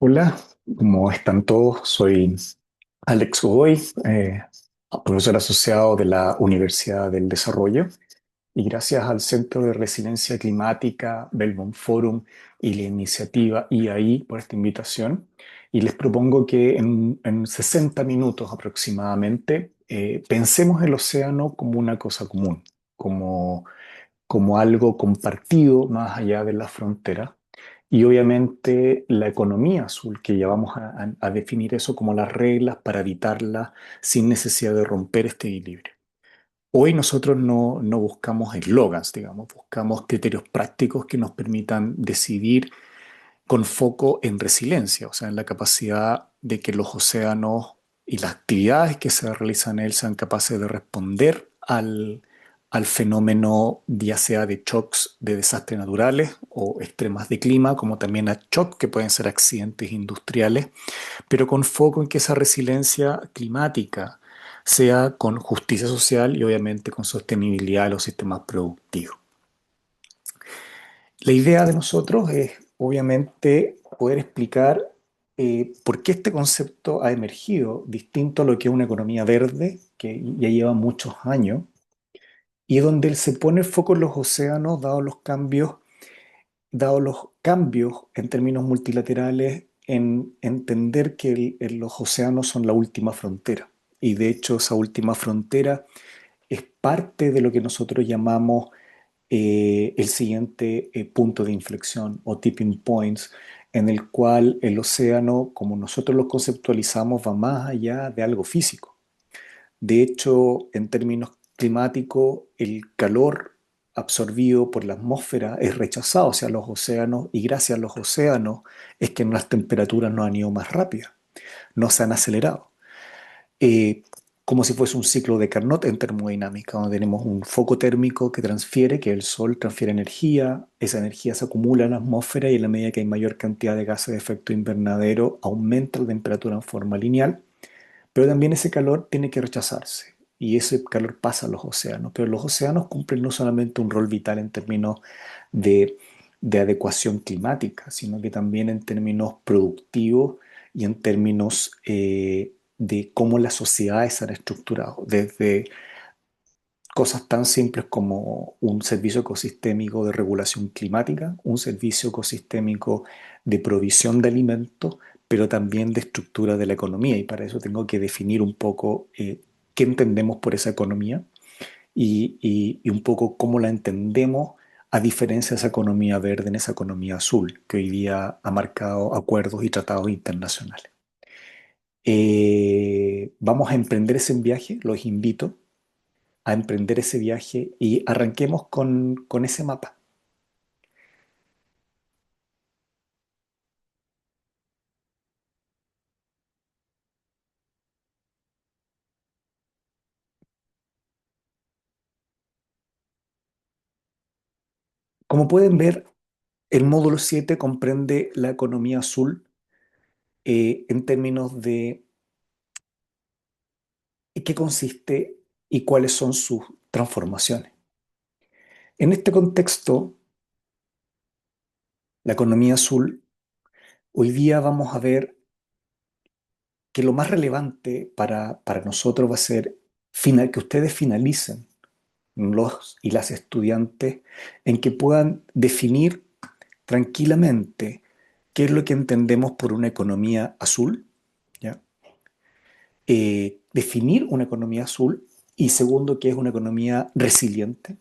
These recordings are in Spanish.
Hola, ¿cómo están todos? Soy Alex Godoy, profesor asociado de la Universidad del Desarrollo, y gracias al Centro de Resiliencia Climática, Belmont Forum y la iniciativa IAI por esta invitación. Y les propongo que en 60 minutos aproximadamente pensemos el océano como una cosa común, como como algo compartido más allá de la frontera. Y obviamente la economía azul, que ya vamos a definir eso como las reglas para evitarla sin necesidad de romper este equilibrio. Hoy nosotros no buscamos eslogans, digamos, buscamos criterios prácticos que nos permitan decidir con foco en resiliencia, o sea, en la capacidad de que los océanos y las actividades que se realizan en él sean capaces de responder al fenómeno, ya sea de shocks de desastres naturales o extremas de clima, como también a shocks que pueden ser accidentes industriales, pero con foco en que esa resiliencia climática sea con justicia social y obviamente con sostenibilidad de los sistemas productivos. La idea de nosotros es, obviamente, poder explicar por qué este concepto ha emergido distinto a lo que es una economía verde, que ya lleva muchos años, y donde él se pone el foco en los océanos, dados los cambios en términos multilaterales, en entender que los océanos son la última frontera. Y de hecho, esa última frontera es parte de lo que nosotros llamamos el siguiente punto de inflexión o tipping points, en el cual el océano, como nosotros lo conceptualizamos, va más allá de algo físico. De hecho, en términos climáticos, el calor absorbido por la atmósfera es rechazado hacia los océanos, y gracias a los océanos es que las temperaturas no han ido más rápidas, no se han acelerado, eh, como si fuese un ciclo de Carnot en termodinámica, donde tenemos un foco térmico que transfiere, que el Sol transfiere energía, esa energía se acumula en la atmósfera y en la medida que hay mayor cantidad de gases de efecto invernadero, aumenta la temperatura en forma lineal, pero también ese calor tiene que rechazarse. Y ese calor pasa a los océanos, pero los océanos cumplen no solamente un rol vital en términos de, de adecuación climática, sino que también en términos productivos y en términos de cómo las sociedades se han estructurado, desde cosas tan simples como un servicio ecosistémico de regulación climática, un servicio ecosistémico de provisión de alimentos, pero también de estructura de la economía. Y para eso tengo que definir un poco qué entendemos por esa economía y un poco cómo la entendemos a diferencia de esa economía verde en esa economía azul, que hoy día ha marcado acuerdos y tratados internacionales. Vamos a emprender ese viaje, los invito a emprender ese viaje y arranquemos con ese mapa. Como pueden ver, el módulo 7 comprende la economía azul en términos de qué consiste y cuáles son sus transformaciones. En este contexto, la economía azul, hoy día vamos a ver que lo más relevante para nosotros va a ser que ustedes finalicen, los y las estudiantes, en que puedan definir tranquilamente qué es lo que entendemos por una economía azul, ¿ya? Definir una economía azul, y segundo, qué es una economía resiliente.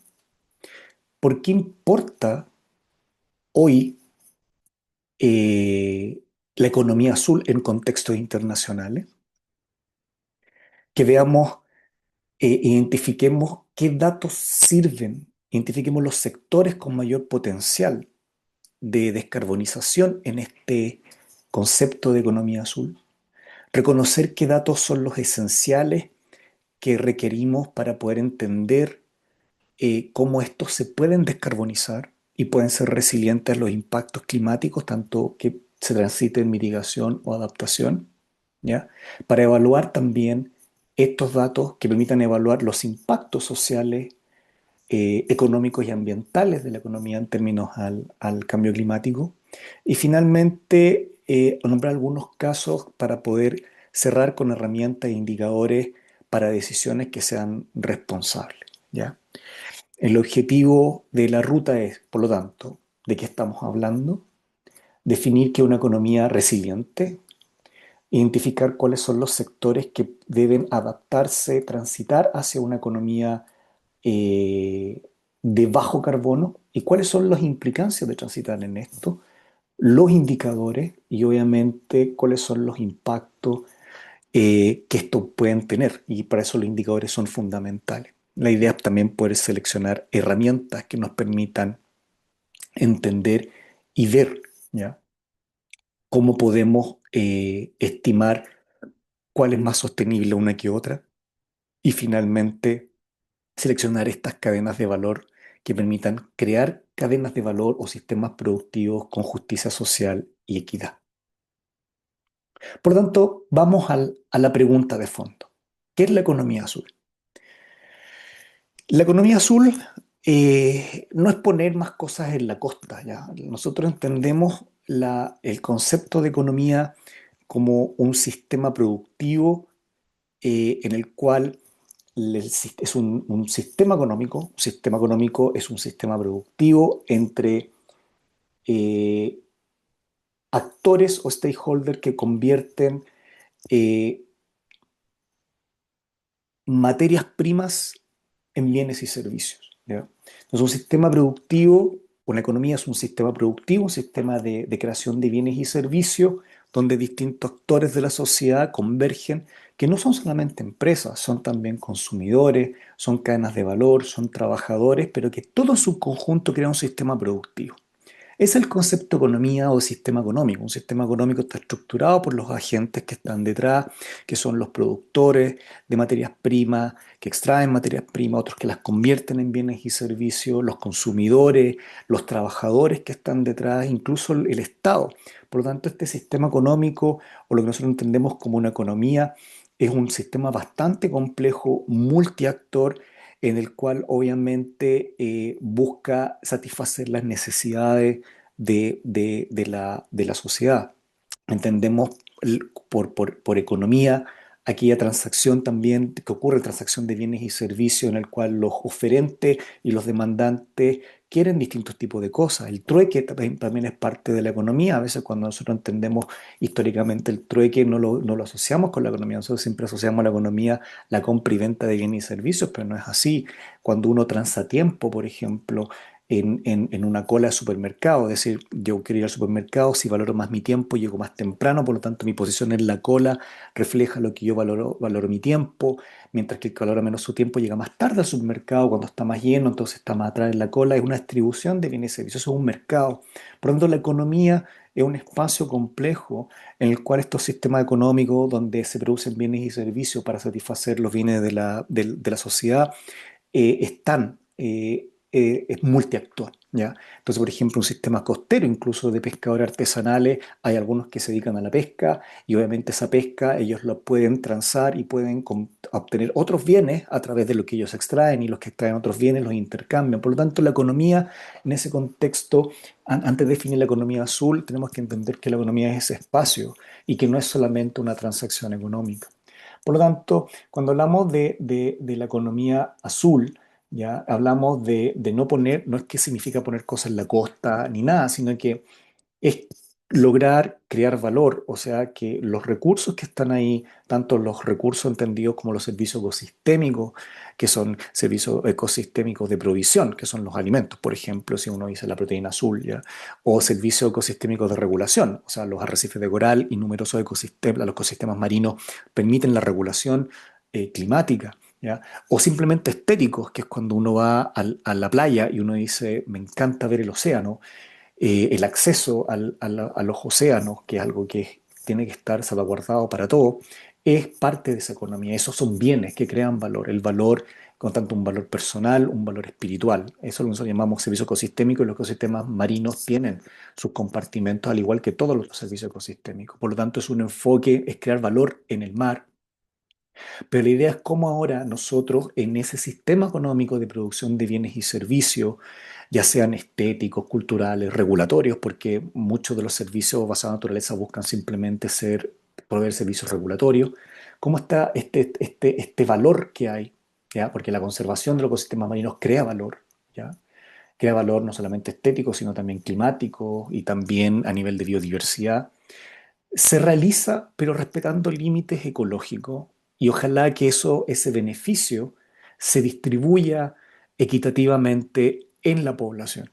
¿Por qué importa hoy la economía azul en contextos internacionales? Que veamos, identifiquemos qué datos sirven, identifiquemos los sectores con mayor potencial de descarbonización en este concepto de economía azul, reconocer qué datos son los esenciales que requerimos para poder entender cómo estos se pueden descarbonizar y pueden ser resilientes a los impactos climáticos, tanto que se transite en mitigación o adaptación, ¿ya? Para evaluar también estos datos que permitan evaluar los impactos sociales, económicos y ambientales de la economía en términos al cambio climático. Y finalmente, nombrar algunos casos para poder cerrar con herramientas e indicadores para decisiones que sean responsables, ¿ya? El objetivo de la ruta es, por lo tanto, ¿de qué estamos hablando? Definir qué es una economía resiliente, identificar cuáles son los sectores que deben adaptarse, transitar hacia una economía eh, de bajo carbono y cuáles son las implicancias de transitar en esto, los indicadores y obviamente cuáles son los impactos que estos pueden tener. Y para eso los indicadores son fundamentales. La idea es también poder seleccionar herramientas que nos permitan entender y ver, ¿ya? Cómo podemos estimar cuál es más sostenible una que otra y finalmente seleccionar estas cadenas de valor que permitan crear cadenas de valor o sistemas productivos con justicia social y equidad. Por lo tanto, vamos a la pregunta de fondo. ¿Qué es la economía azul? La economía azul no es poner más cosas en la costa, ¿ya? Nosotros entendemos el concepto de economía como un sistema productivo en el cual es un sistema económico. Un sistema económico es un sistema productivo entre eh, actores o stakeholders que convierten eh, materias primas en bienes y servicios, ¿ya? Entonces, un sistema productivo, una economía es un sistema productivo, un sistema de creación de bienes y servicios, donde distintos actores de la sociedad convergen, que no son solamente empresas, son también consumidores, son cadenas de valor, son trabajadores, pero que todo en su conjunto crea un sistema productivo. Es el concepto de economía o sistema económico. Un sistema económico está estructurado por los agentes que están detrás, que son los productores de materias primas, que extraen materias primas, otros que las convierten en bienes y servicios, los consumidores, los trabajadores que están detrás, incluso el Estado. Por lo tanto, este sistema económico, o lo que nosotros entendemos como una economía, es un sistema bastante complejo, multiactor, en el cual obviamente busca satisfacer las necesidades de la sociedad. Entendemos por economía aquella transacción también que ocurre, transacción de bienes y servicios en el cual los oferentes y los demandantes quieren distintos tipos de cosas. El trueque también es parte de la economía. A veces cuando nosotros entendemos históricamente el trueque no lo asociamos con la economía. Nosotros siempre asociamos a la economía la compra y venta de bienes y servicios, pero no es así. Cuando uno transa tiempo, por ejemplo, en una cola de supermercado. Es decir, yo quiero ir al supermercado, si valoro más mi tiempo, llego más temprano, por lo tanto mi posición en la cola refleja lo que yo valoro mi tiempo, mientras que el que valora menos su tiempo llega más tarde al supermercado cuando está más lleno, entonces está más atrás en la cola. Es una distribución de bienes y servicios, es un mercado. Por lo tanto, la economía es un espacio complejo en el cual estos sistemas económicos donde se producen bienes y servicios para satisfacer los bienes de la sociedad es multiactor, ¿ya? Entonces, por ejemplo, un sistema costero, incluso de pescadores artesanales, hay algunos que se dedican a la pesca y obviamente esa pesca ellos la pueden transar y pueden obtener otros bienes a través de lo que ellos extraen y los que extraen otros bienes los intercambian. Por lo tanto, la economía en ese contexto, antes de definir la economía azul, tenemos que entender que la economía es ese espacio y que no es solamente una transacción económica. Por lo tanto, cuando hablamos de la economía azul, ya hablamos de no poner, no es que significa poner cosas en la costa ni nada, sino que es lograr crear valor, o sea, que los recursos que están ahí, tanto los recursos entendidos como los servicios ecosistémicos, que son servicios ecosistémicos de provisión, que son los alimentos, por ejemplo, si uno dice la proteína azul, ¿ya? O servicios ecosistémicos de regulación, o sea, los arrecifes de coral y numerosos ecosistemas, los ecosistemas marinos permiten la regulación climática, ¿ya? O simplemente estéticos, que es cuando uno va a la playa y uno dice, me encanta ver el océano, el acceso a los océanos, que es algo que tiene que estar salvaguardado para todo, es parte de esa economía. Esos son bienes que crean valor. El valor, con tanto un valor personal, un valor espiritual. Eso es lo que nosotros llamamos servicio ecosistémico y los ecosistemas marinos tienen sus compartimentos al igual que todos los servicios ecosistémicos. Por lo tanto, es un enfoque, es crear valor en el mar, pero la idea es cómo ahora nosotros en ese sistema económico de producción de bienes y servicios, ya sean estéticos, culturales, regulatorios, porque muchos de los servicios basados en naturaleza buscan simplemente proveer servicios regulatorios. ¿Cómo está este valor que hay? ¿Ya? Porque la conservación de los ecosistemas marinos crea valor, ¿ya? Crea valor no solamente estético, sino también climático y también a nivel de biodiversidad. Se realiza, pero respetando límites ecológicos y ojalá que ese beneficio se distribuya equitativamente en la población.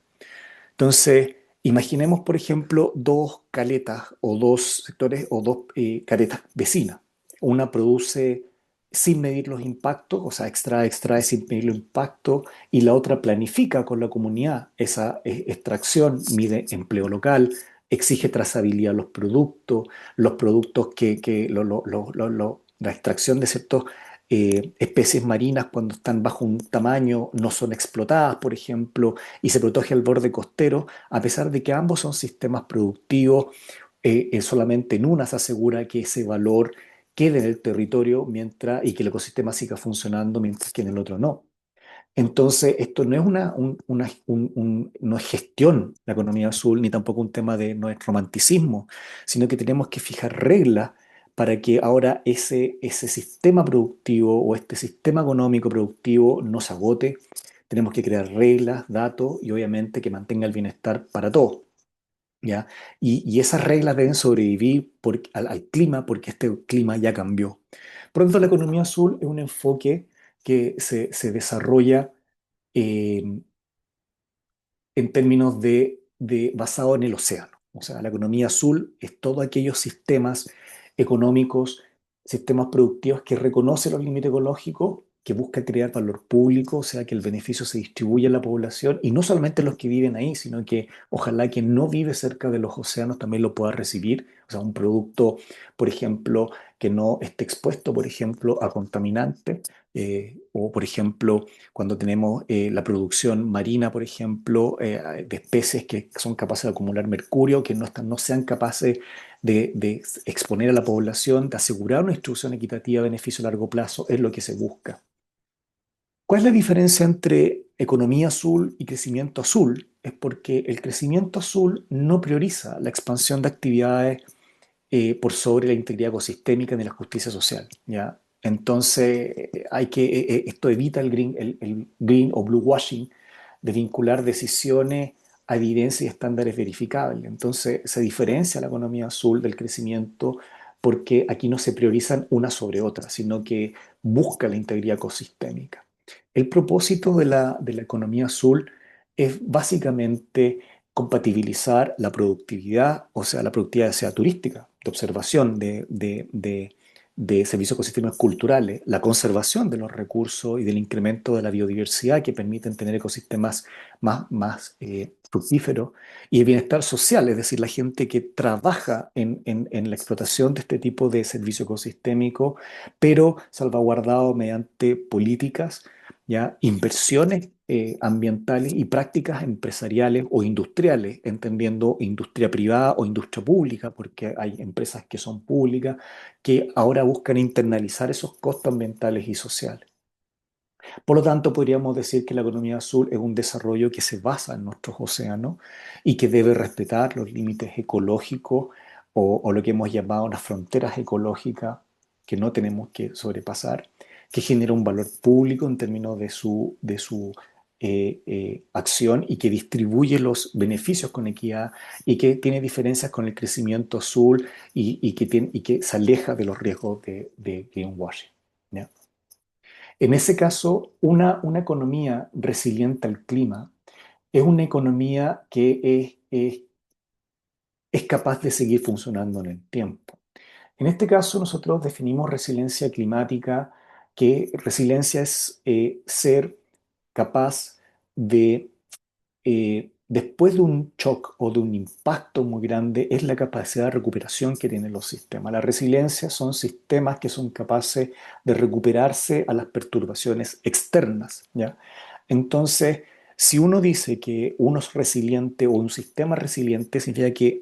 Entonces, imaginemos, por ejemplo, dos caletas o dos sectores o dos caretas vecinas. Una produce sin medir los impactos, o sea, extrae sin medir los impactos, y la otra planifica con la comunidad esa extracción, mide empleo local, exige trazabilidad a los productos la extracción de ciertos especies marinas cuando están bajo un tamaño no son explotadas, por ejemplo, y se protege el borde costero, a pesar de que ambos son sistemas productivos, solamente en una se asegura que ese valor quede en el territorio y que el ecosistema siga funcionando, mientras que en el otro no. Entonces, esto no es no es gestión la economía azul, ni tampoco un tema de no es romanticismo, sino que tenemos que fijar reglas para que ahora ese sistema productivo o este sistema económico productivo no se agote. Tenemos que crear reglas, datos y obviamente que mantenga el bienestar para todos, ¿ya? Y esas reglas deben sobrevivir al clima porque este clima ya cambió. Por lo tanto, la economía azul es un enfoque que se desarrolla eh, en términos basado en el océano. O sea, la economía azul es todos aquellos sistemas económicos, sistemas productivos que reconocen los límites ecológicos, que busca crear valor público, o sea, que el beneficio se distribuye en la población y no solamente los que viven ahí, sino que ojalá quien no vive cerca de los océanos también lo pueda recibir. O sea, un producto, por ejemplo, que no esté expuesto, por ejemplo, a contaminantes, o, por ejemplo, cuando tenemos la producción marina, por ejemplo, de especies que son capaces de acumular mercurio, que no sean capaces de exponer a la población, de asegurar una distribución equitativa, beneficio a largo plazo, es lo que se busca. ¿Cuál es la diferencia entre economía azul y crecimiento azul? Es porque el crecimiento azul no prioriza la expansión de actividades por sobre la integridad ecosistémica ni la justicia social, ¿ya? Entonces, esto evita el green o blue washing de vincular decisiones a evidencia y estándares verificables. Entonces, se diferencia la economía azul del crecimiento porque aquí no se priorizan una sobre otra, sino que busca la integridad ecosistémica. El propósito de la economía azul es básicamente compatibilizar la productividad, o sea, la productividad sea turística, de observación, de servicios ecosistémicos culturales, la conservación de los recursos y del incremento de la biodiversidad que permiten tener ecosistemas más fructíferos y el bienestar social, es decir, la gente que trabaja en la explotación de este tipo de servicio ecosistémico, pero salvaguardado mediante políticas, ¿ya? Inversiones ambientales y prácticas empresariales o industriales, entendiendo industria privada o industria pública, porque hay empresas que son públicas que ahora buscan internalizar esos costos ambientales y sociales. Por lo tanto, podríamos decir que la economía azul es un desarrollo que se basa en nuestros océanos y que debe respetar los límites ecológicos o lo que hemos llamado las fronteras ecológicas que no tenemos que sobrepasar, que genera un valor público en términos de su acción y que distribuye los beneficios con equidad y que tiene diferencias con el crecimiento azul y que se aleja de los riesgos de greenwashing, ¿ya? En ese caso, una economía resiliente al clima es una economía que es capaz de seguir funcionando en el tiempo. En este caso, nosotros definimos resiliencia climática, que resiliencia es ser capaz de después de un shock o de un impacto muy grande, es la capacidad de recuperación que tienen los sistemas. La resiliencia son sistemas que son capaces de recuperarse a las perturbaciones externas, ¿ya? Entonces, si uno dice que uno es resiliente o un sistema resiliente, significa que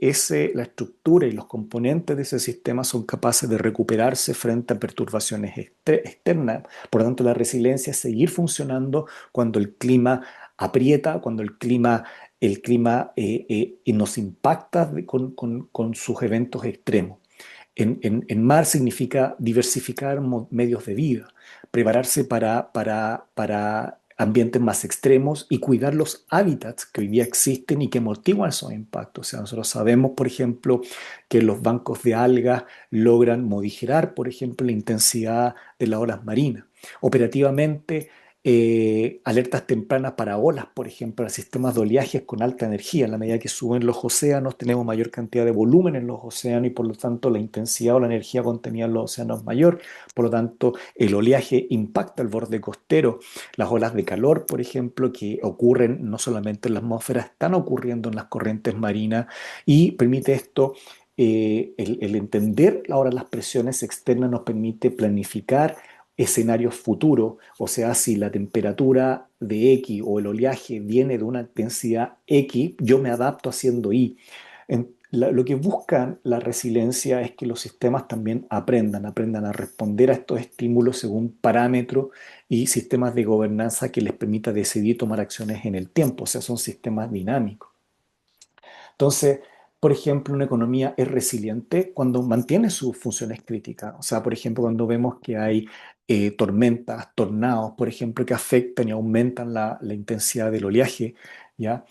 la estructura y los componentes de ese sistema son capaces de recuperarse frente a perturbaciones externas. Por lo tanto, la resiliencia es seguir funcionando cuando el clima aprieta, cuando el clima nos impacta con sus eventos extremos. En mar significa diversificar medios de vida, prepararse para ambientes más extremos y cuidar los hábitats que hoy día existen y que amortiguan esos impactos. O sea, nosotros sabemos, por ejemplo, que los bancos de algas logran modificar, por ejemplo, la intensidad de las olas marinas. Operativamente, alertas tempranas para olas, por ejemplo, para sistemas de oleajes con alta energía. En la medida que suben los océanos, tenemos mayor cantidad de volumen en los océanos y por lo tanto la intensidad o la energía contenida en los océanos es mayor. Por lo tanto, el oleaje impacta el borde costero. Las olas de calor, por ejemplo, que ocurren no solamente en la atmósfera, están ocurriendo en las corrientes marinas y permite esto. El entender ahora las presiones externas nos permite planificar escenarios futuros, o sea, si la temperatura de X o el oleaje viene de una intensidad X, yo me adapto haciendo Y. Lo que buscan la resiliencia es que los sistemas también aprendan a responder a estos estímulos según parámetros y sistemas de gobernanza que les permita decidir tomar acciones en el tiempo, o sea, son sistemas dinámicos. Entonces, por ejemplo, una economía es resiliente cuando mantiene sus funciones críticas. O sea, por ejemplo, cuando vemos que hay tormentas, tornados, por ejemplo, que afectan y aumentan la intensidad del oleaje, ¿ya?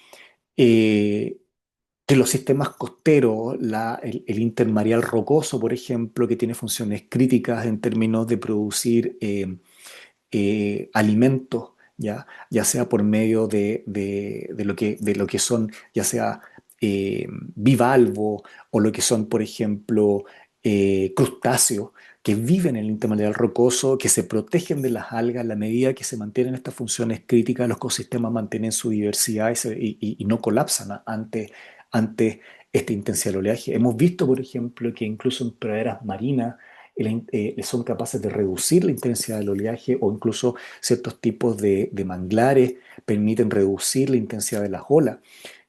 Eh, que los sistemas costeros, el intermareal rocoso, por ejemplo, que tiene funciones críticas en términos de producir alimentos, ya sea por medio de lo que son, ya sea bivalvo o lo que son, por ejemplo, crustáceos que viven en el intermareal rocoso, que se protegen de las algas a la medida que se mantienen estas funciones críticas, los ecosistemas mantienen su diversidad y no colapsan ante esta intensidad del oleaje. Hemos visto, por ejemplo, que incluso en praderas marinas son capaces de reducir la intensidad del oleaje o incluso ciertos tipos de manglares permiten reducir la intensidad de las olas.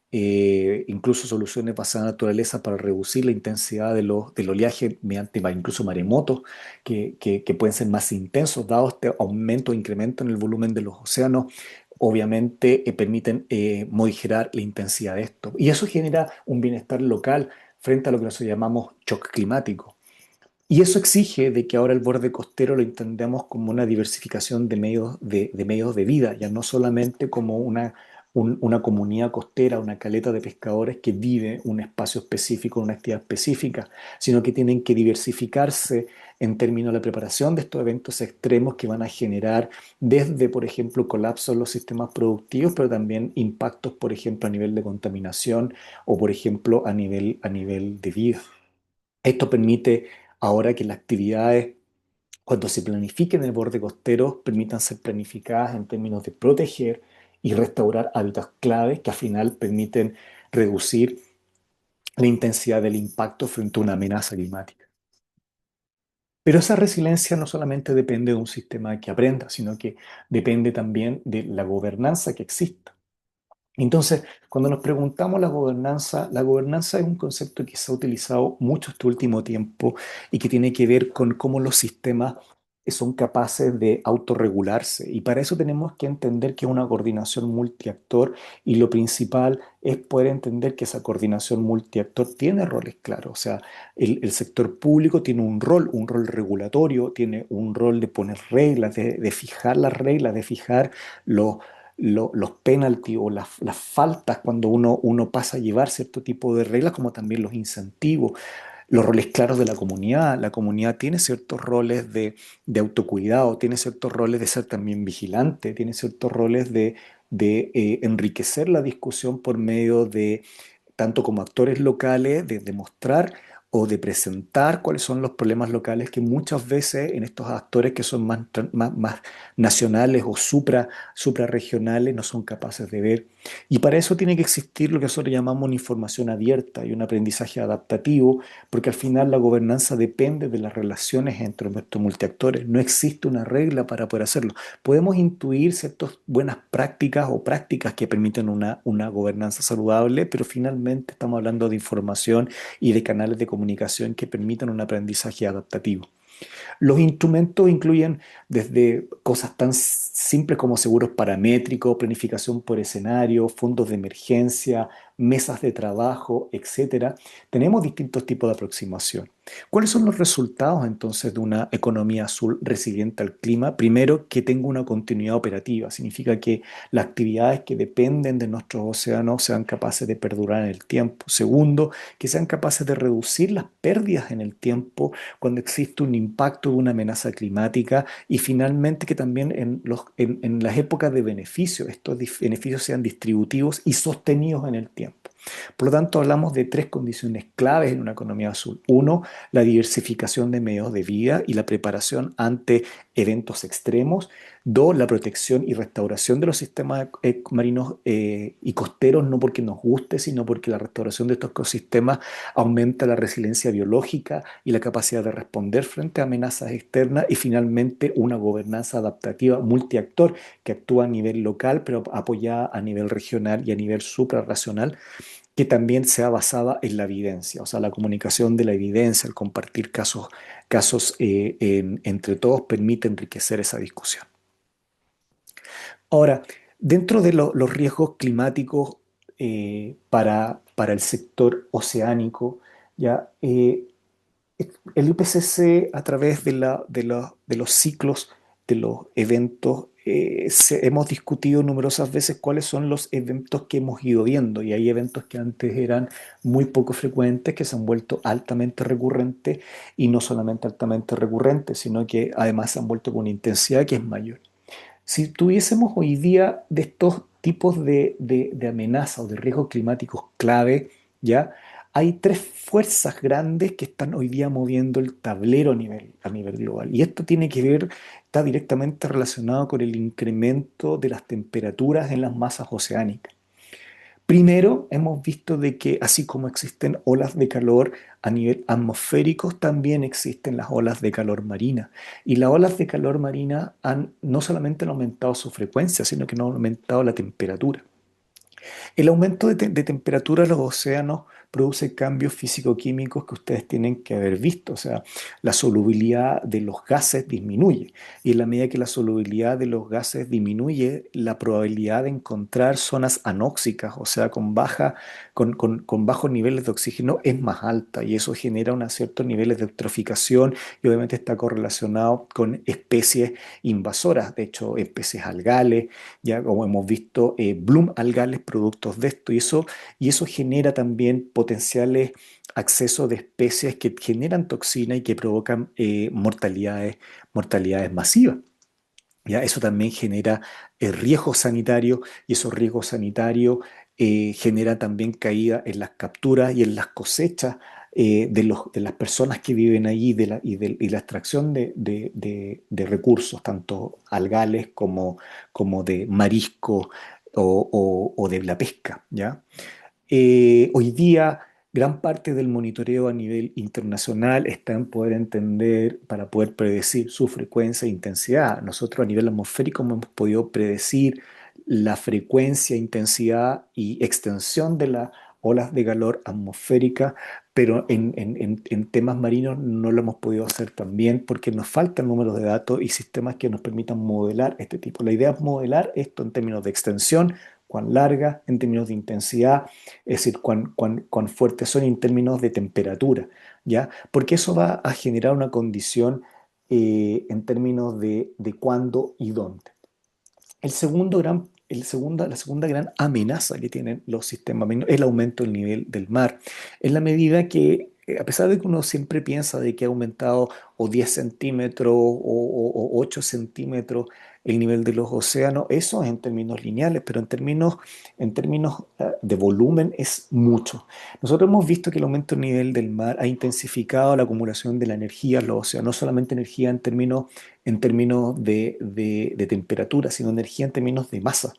Incluso soluciones basadas en la naturaleza para reducir la intensidad del oleaje mediante incluso maremotos que pueden ser más intensos dado este aumento o incremento en el volumen de los océanos. Obviamente permiten modificar la intensidad de esto. Y eso genera un bienestar local frente a lo que nosotros llamamos shock climático. Y eso exige de que ahora el borde costero lo entendamos como una diversificación de medios de vida, ya no solamente como una comunidad costera, una caleta de pescadores que vive un espacio específico, una actividad específica, sino que tienen que diversificarse en términos de la preparación de estos eventos extremos que van a generar desde, por ejemplo, colapsos en los sistemas productivos, pero también impactos, por ejemplo, a nivel de contaminación o, por ejemplo, a nivel de vida. Esto permite ahora que las actividades, cuando se planifiquen en el borde costero, permitan ser planificadas en términos de proteger y restaurar hábitats claves que al final permiten reducir la intensidad del impacto frente a una amenaza climática. Pero esa resiliencia no solamente depende de un sistema que aprenda, sino que depende también de la gobernanza que exista. Entonces, cuando nos preguntamos la gobernanza es un concepto que se ha utilizado mucho este último tiempo y que tiene que ver con cómo los sistemas son capaces de autorregularse. Y para eso tenemos que entender que es una coordinación multiactor y lo principal es poder entender que esa coordinación multiactor tiene roles claros. O sea, el sector público tiene un rol regulatorio, tiene un rol de poner reglas, de fijar las reglas, de fijar los los penalties o las faltas cuando uno pasa a llevar cierto tipo de reglas, como también los incentivos, los roles claros de la comunidad. La comunidad tiene ciertos roles de autocuidado, tiene ciertos roles de ser también vigilante, tiene ciertos roles de enriquecer la discusión por medio de, tanto como actores locales, de demostrar o de presentar cuáles son los problemas locales que muchas veces en estos actores que son más nacionales o suprarregionales no son capaces de ver. Y para eso tiene que existir lo que nosotros llamamos una información abierta y un aprendizaje adaptativo, porque al final la gobernanza depende de las relaciones entre nuestros multiactores. No existe una regla para poder hacerlo. Podemos intuir ciertas buenas prácticas o prácticas que permiten una gobernanza saludable, pero finalmente estamos hablando de información y de canales de comunicación que permitan un aprendizaje adaptativo. Los instrumentos incluyen desde cosas tan simples como seguros paramétricos, planificación por escenario, fondos de emergencia, mesas de trabajo, etcétera. Tenemos distintos tipos de aproximación. ¿Cuáles son los resultados entonces de una economía azul resiliente al clima? Primero, que tenga una continuidad operativa. Significa que las actividades que dependen de nuestros océanos sean capaces de perdurar en el tiempo. Segundo, que sean capaces de reducir las pérdidas en el tiempo cuando existe un impacto de una amenaza climática y finalmente que también en las épocas de beneficio, estos beneficios sean distributivos y sostenidos en el tiempo. Por lo tanto, hablamos de tres condiciones claves en una economía azul. Uno, la diversificación de medios de vida y la preparación ante eventos extremos. Dos, la protección y restauración de los sistemas marinos y costeros, no porque nos guste, sino porque la restauración de estos ecosistemas aumenta la resiliencia biológica y la capacidad de responder frente a amenazas externas. Y finalmente, una gobernanza adaptativa multiactor que actúa a nivel local, pero apoyada a nivel regional y a nivel suprarracional, que también sea basada en la evidencia, o sea, la comunicación de la evidencia, el compartir casos entre todos permite enriquecer esa discusión. Ahora, dentro de los riesgos climáticos para el sector oceánico, ya, el IPCC a través de los ciclos, de los eventos, hemos discutido numerosas veces cuáles son los eventos que hemos ido viendo y hay eventos que antes eran muy poco frecuentes, que se han vuelto altamente recurrentes y no solamente altamente recurrentes, sino que además se han vuelto con una intensidad que es mayor. Si tuviésemos hoy día de estos tipos de amenazas o de riesgos climáticos clave, ¿ya? Hay tres fuerzas grandes que están hoy día moviendo el tablero a nivel global. Y esto tiene que ver, está directamente relacionado con el incremento de las temperaturas en las masas oceánicas. Primero, hemos visto de que así como existen olas de calor a nivel atmosférico, también existen las olas de calor marina. Y las olas de calor marina no solamente han aumentado su frecuencia, sino que han aumentado la temperatura. El aumento de temperatura de los océanos produce cambios físico-químicos que ustedes tienen que haber visto. O sea, la solubilidad de los gases disminuye. Y en la medida que la solubilidad de los gases disminuye, la probabilidad de encontrar zonas anóxicas, o sea, con bajos niveles de oxígeno, es más alta. Y eso genera unos ciertos niveles de eutroficación y obviamente está correlacionado con especies invasoras. De hecho, especies algales, ya como hemos visto, bloom algales productos de esto y eso genera también potenciales accesos de especies que generan toxina y que provocan mortalidades masivas. ¿Ya? Eso también genera riesgos sanitarios y esos riesgos sanitarios generan también caída en las capturas y en las cosechas de las personas que viven allí y la extracción de recursos, tanto algales como de marisco o de la pesca, ¿ya? Hoy día, gran parte del monitoreo a nivel internacional está en poder entender, para poder predecir su frecuencia e intensidad. Nosotros a nivel atmosférico hemos podido predecir la frecuencia, intensidad y extensión de las olas de calor atmosférica, pero en temas marinos no lo hemos podido hacer también porque nos faltan números de datos y sistemas que nos permitan modelar este tipo. La idea es modelar esto en términos de extensión, cuán larga, en términos de intensidad, es decir, cuán fuertes son en términos de temperatura, ¿ya? Porque eso va a generar una condición en términos de cuándo y dónde. La segunda gran amenaza que tienen los sistemas marinos es el aumento del nivel del mar. En la medida que, a pesar de que uno siempre piensa de que ha aumentado o 10 centímetros o 8 centímetros el nivel de los océanos, eso es en términos lineales, pero en términos de volumen es mucho. Nosotros hemos visto que el aumento del nivel del mar ha intensificado la acumulación de la energía en los océanos, no solamente energía en términos de temperatura, sino energía en términos de masa.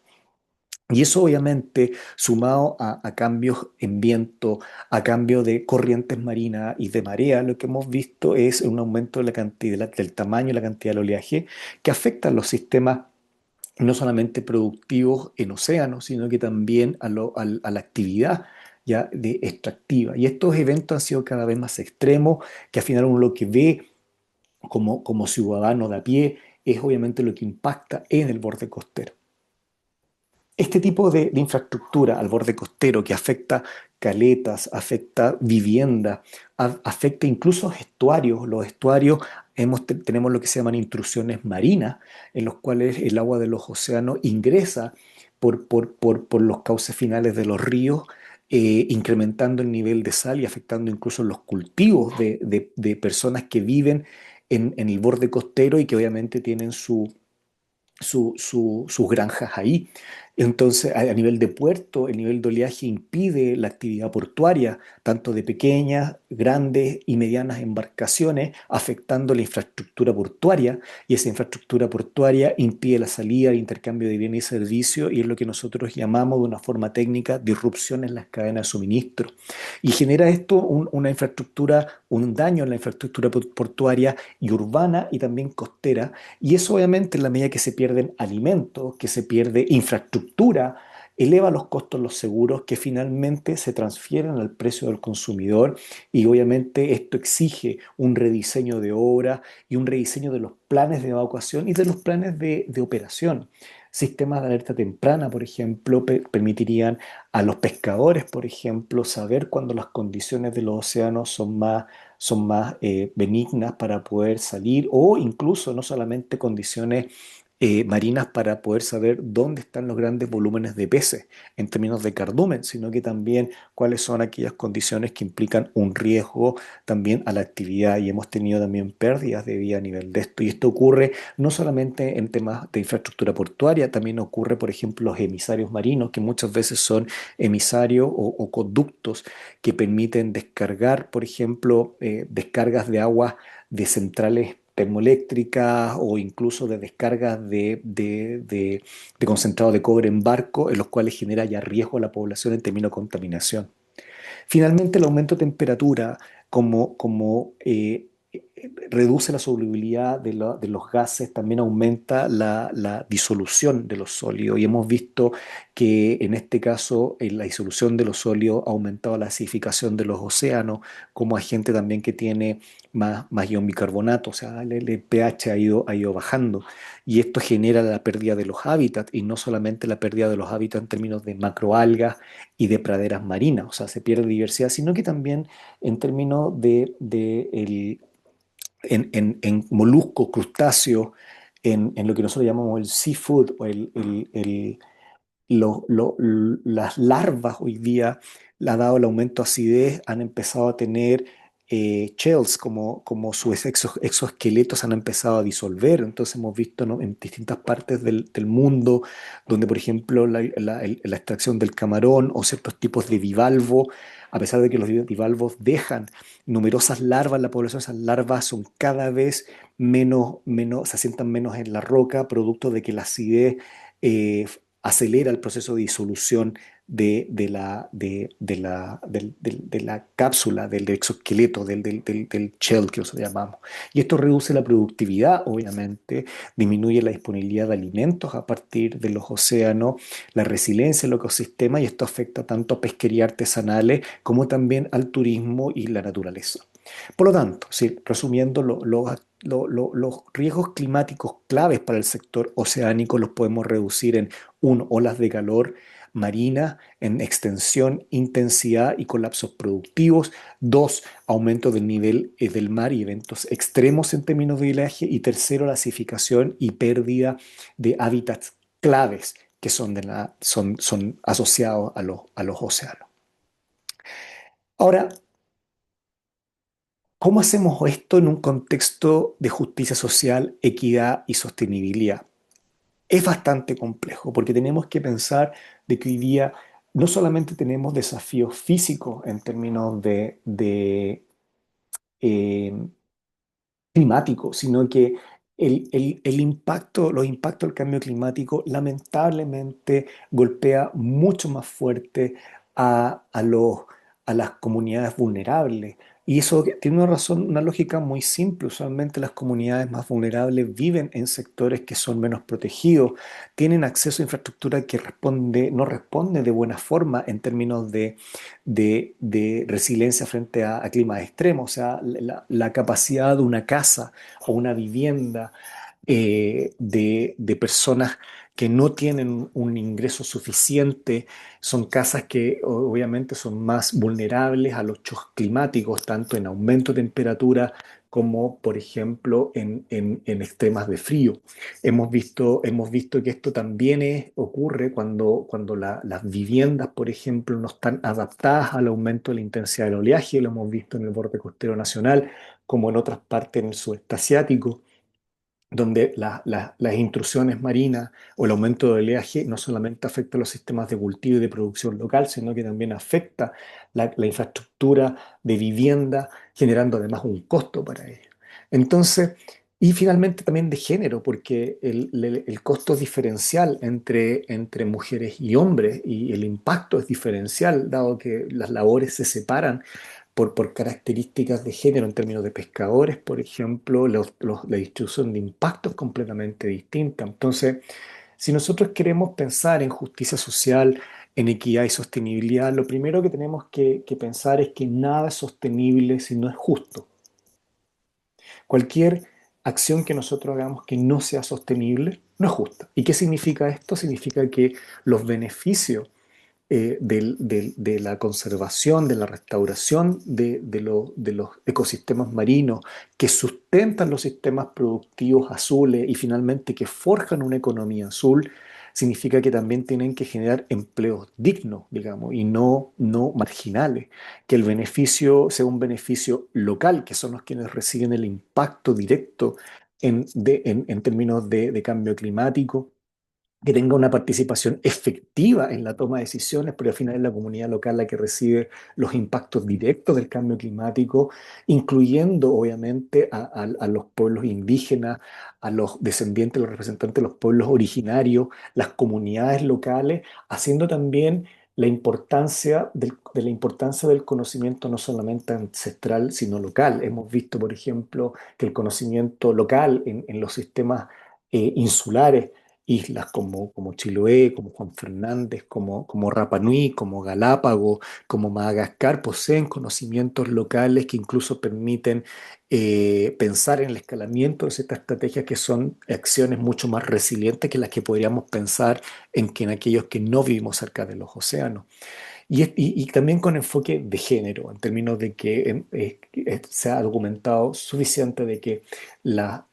Y eso obviamente, sumado a cambios en viento, a cambio de corrientes marinas y de marea, lo que hemos visto es un aumento de la cantidad, del tamaño y la cantidad del oleaje que afectan los sistemas no solamente productivos en océanos, sino que también a la actividad ya de extractiva. Y estos eventos han sido cada vez más extremos, que al final uno lo que ve como ciudadano de a pie, es obviamente lo que impacta en el borde costero. Este tipo de infraestructura al borde costero que afecta caletas, afecta vivienda, afecta incluso estuarios. Los estuarios tenemos lo que se llaman intrusiones marinas, en los cuales el agua de los océanos ingresa por los cauces finales de los ríos, incrementando el nivel de sal y afectando incluso los cultivos de personas que viven en el borde costero y que obviamente tienen sus granjas ahí. Entonces, a nivel de puerto, el nivel de oleaje impide la actividad portuaria, tanto de pequeñas, grandes y medianas embarcaciones, afectando la infraestructura portuaria, y esa infraestructura portuaria impide la salida, el intercambio de bienes y servicios, y es lo que nosotros llamamos de una forma técnica disrupción en las cadenas de suministro. Y genera esto una infraestructura, un daño en la infraestructura portuaria y urbana y también costera, y eso obviamente en la medida que se pierden alimentos, que se pierde infraestructura, eleva los costos de los seguros que finalmente se transfieren al precio del consumidor, y obviamente esto exige un rediseño de obra y un rediseño de los planes de evacuación y de los planes de operación. Sistemas de alerta temprana, por ejemplo, permitirían a los pescadores, por ejemplo, saber cuándo las condiciones de los océanos son más benignas para poder salir, o incluso no solamente condiciones marinas para poder saber dónde están los grandes volúmenes de peces en términos de cardumen, sino que también cuáles son aquellas condiciones que implican un riesgo también a la actividad, y hemos tenido también pérdidas de vida a nivel de esto. Y esto ocurre no solamente en temas de infraestructura portuaria, también ocurre, por ejemplo, los emisarios marinos, que muchas veces son emisarios o conductos que permiten descargar, por ejemplo, descargas de agua de centrales termoeléctricas o incluso de descargas de concentrado de cobre en barco, en los cuales genera ya riesgo a la población en términos de contaminación. Finalmente, el aumento de temperatura reduce la solubilidad de los gases, también aumenta la disolución de los sólidos. Y hemos visto que en este caso la disolución de los sólidos ha aumentado la acidificación de los océanos como agente también que tiene más ion bicarbonato, o sea, el pH ha ido bajando. Y esto genera la pérdida de los hábitats, y no solamente la pérdida de los hábitats en términos de macroalgas y de praderas marinas, o sea, se pierde diversidad, sino que también en términos en moluscos, crustáceos, en lo que nosotros llamamos el seafood o las larvas hoy día, dado el aumento de acidez, han empezado a tener shells, como sus exoesqueletos han empezado a disolver. Entonces hemos visto, ¿no?, en distintas partes del mundo, donde por ejemplo la extracción del camarón o ciertos tipos de bivalvo, a pesar de que los bivalvos dejan numerosas larvas en la población, esas larvas son cada vez se asientan menos en la roca, producto de que la acidez eh, acelera el proceso de disolución de la cápsula, del exoesqueleto, del shell que nosotros llamamos. Y esto reduce la productividad, obviamente, disminuye la disponibilidad de alimentos a partir de los océanos, la resiliencia del ecosistema, y esto afecta tanto a pesquería artesanales como también al turismo y la naturaleza. Por lo tanto, sí, resumiendo, los riesgos climáticos claves para el sector oceánico los podemos reducir en: uno, olas de calor marina en extensión, intensidad y colapsos productivos; dos, aumento del nivel del mar y eventos extremos en términos de oleaje; y tercero, la acidificación y pérdida de hábitats claves que son asociados a los océanos. Ahora, ¿cómo hacemos esto en un contexto de justicia social, equidad y sostenibilidad? Es bastante complejo porque tenemos que pensar de que hoy día no solamente tenemos desafíos físicos en términos eh, climáticos, sino que los impactos del cambio climático lamentablemente golpea mucho más fuerte a las comunidades vulnerables. Y eso tiene una razón, una lógica muy simple. Usualmente las comunidades más vulnerables viven en sectores que son menos protegidos, tienen acceso a infraestructura que no responde de buena forma en términos de resiliencia frente a climas extremos. O sea, la capacidad de una casa o una vivienda de personas que no tienen un ingreso suficiente, son casas que obviamente son más vulnerables a los shocks climáticos, tanto en aumento de temperatura como, por ejemplo, en extremas de frío. Hemos visto que esto también ocurre cuando las viviendas, por ejemplo, no están adaptadas al aumento de la intensidad del oleaje. Lo hemos visto en el borde costero nacional, como en otras partes en el sudeste asiático, donde las intrusiones marinas o el aumento del oleaje no solamente afecta a los sistemas de cultivo y de producción local, sino que también afecta la infraestructura de vivienda, generando además un costo para ellos. Entonces, y finalmente también de género, porque el costo es diferencial entre mujeres y hombres, y el impacto es diferencial, dado que las labores se separan por características de género en términos de pescadores, por ejemplo, la distribución de impacto es completamente distinta. Entonces, si nosotros queremos pensar en justicia social, en equidad y sostenibilidad, lo primero que tenemos que pensar es que nada es sostenible si no es justo. Cualquier acción que nosotros hagamos que no sea sostenible no es justa. ¿Y qué significa esto? Significa que los beneficios de la conservación, de la restauración de los ecosistemas marinos que sustentan los sistemas productivos azules y finalmente que forjan una economía azul, significa que también tienen que generar empleos dignos, digamos, y no marginales, que el beneficio sea un beneficio local, que son los quienes reciben el impacto directo en términos de cambio climático, que tenga una participación efectiva en la toma de decisiones, pero al final es la comunidad local la que recibe los impactos directos del cambio climático, incluyendo obviamente a los pueblos indígenas, a los descendientes, los representantes de los pueblos originarios, las comunidades locales, haciendo también de la importancia del conocimiento no solamente ancestral, sino local. Hemos visto, por ejemplo, que el conocimiento local en los sistemas insulares, islas como Chiloé, como Juan Fernández, como Rapa Nui, como Galápagos, como Madagascar, poseen conocimientos locales que incluso permiten pensar en el escalamiento de ciertas estrategias que son acciones mucho más resilientes que las que podríamos pensar en aquellos que no vivimos cerca de los océanos. Y también con enfoque de género, en términos de que se ha argumentado suficiente de que las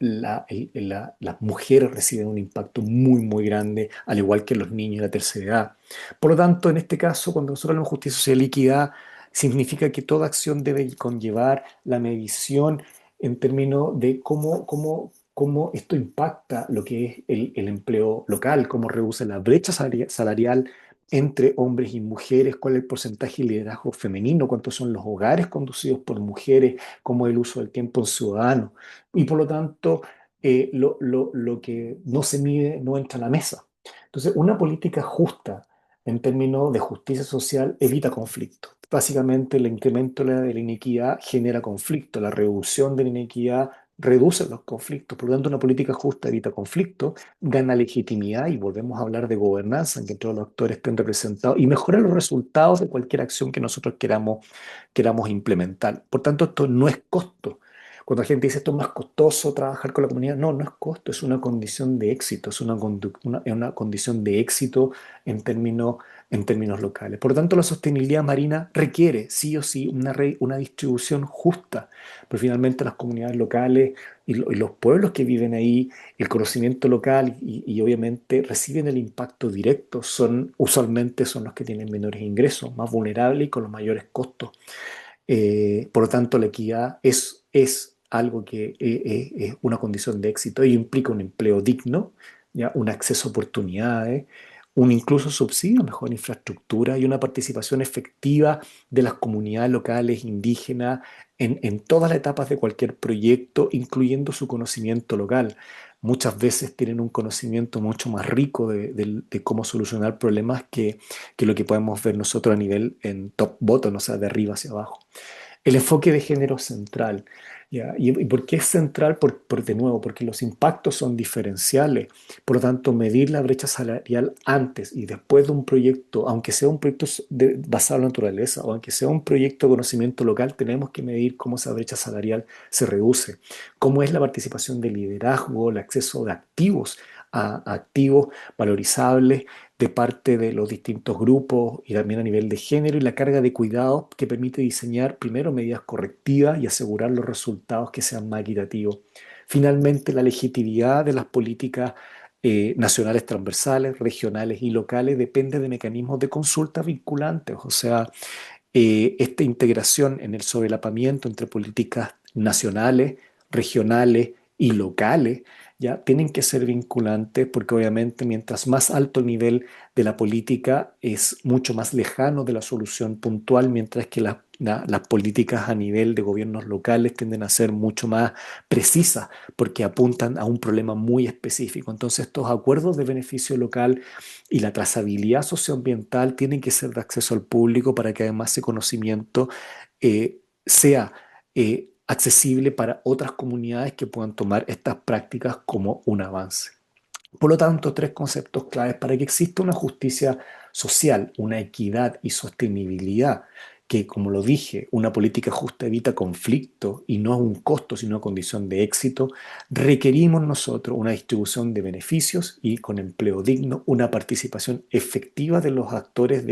mujeres reciben un impacto muy grande, al igual que los niños y la tercera edad. Por lo tanto, en este caso, cuando nosotros hablamos de justicia social y equidad, significa que toda acción debe conllevar la medición en términos de cómo esto impacta lo que es el empleo local, cómo reduce la brecha salarial entre hombres y mujeres, cuál es el porcentaje de liderazgo femenino, cuántos son los hogares conducidos por mujeres, cómo es el uso del tiempo en ciudadanos. Y por lo tanto, lo que no se mide no entra a la mesa. Entonces, una política justa en términos de justicia social evita conflicto. Básicamente, el incremento de la inequidad genera conflicto, la reducción de la inequidad reduce los conflictos. Por lo tanto, una política justa evita conflicto, gana legitimidad y volvemos a hablar de gobernanza, en que todos los actores estén representados y mejora los resultados de cualquier acción que nosotros queramos implementar. Por tanto, esto no es costo. Cuando la gente dice esto es más costoso trabajar con la comunidad, no, no es costo, es una condición de éxito, es una condición de éxito en términos locales. Por lo tanto, la sostenibilidad marina requiere sí o sí una distribución justa, pero finalmente las comunidades locales y los pueblos que viven ahí, el conocimiento local y obviamente reciben el impacto directo, usualmente son los que tienen menores ingresos, más vulnerables y con los mayores costos. Por lo tanto, la equidad es algo que es una condición de éxito y implica un empleo digno, ¿ya? Un acceso a oportunidades, un incluso subsidio a mejor infraestructura y una participación efectiva de las comunidades locales indígenas en todas las etapas de cualquier proyecto, incluyendo su conocimiento local. Muchas veces tienen un conocimiento mucho más rico de cómo solucionar problemas que lo que podemos ver nosotros a nivel en top-bottom, o sea, de arriba hacia abajo. El enfoque de género es central. ¿Ya? ¿Y por qué es central? De nuevo, porque los impactos son diferenciales. Por lo tanto, medir la brecha salarial antes y después de un proyecto, aunque sea un proyecto basado en la naturaleza o aunque sea un proyecto de conocimiento local, tenemos que medir cómo esa brecha salarial se reduce, cómo es la participación de liderazgo, el acceso de activos a activos valorizables de parte de los distintos grupos y también a nivel de género y la carga de cuidado que permite diseñar primero medidas correctivas y asegurar los resultados que sean más equitativos. Finalmente, la legitimidad de las políticas nacionales transversales, regionales y locales depende de mecanismos de consulta vinculantes, o sea, esta integración en el sobrelapamiento entre políticas nacionales, regionales y locales, ya tienen que ser vinculantes porque obviamente mientras más alto el nivel de la política es mucho más lejano de la solución puntual, mientras que las políticas a nivel de gobiernos locales tienden a ser mucho más precisas porque apuntan a un problema muy específico. Entonces estos acuerdos de beneficio local y la trazabilidad socioambiental tienen que ser de acceso al público para que además ese conocimiento sea accesible para otras comunidades que puedan tomar estas prácticas como un avance. Por lo tanto, tres conceptos claves para que exista una justicia social, una equidad y sostenibilidad, que como lo dije, una política justa evita conflicto y no es un costo, sino una condición de éxito, requerimos nosotros una distribución de beneficios y con empleo digno, una participación efectiva de los actores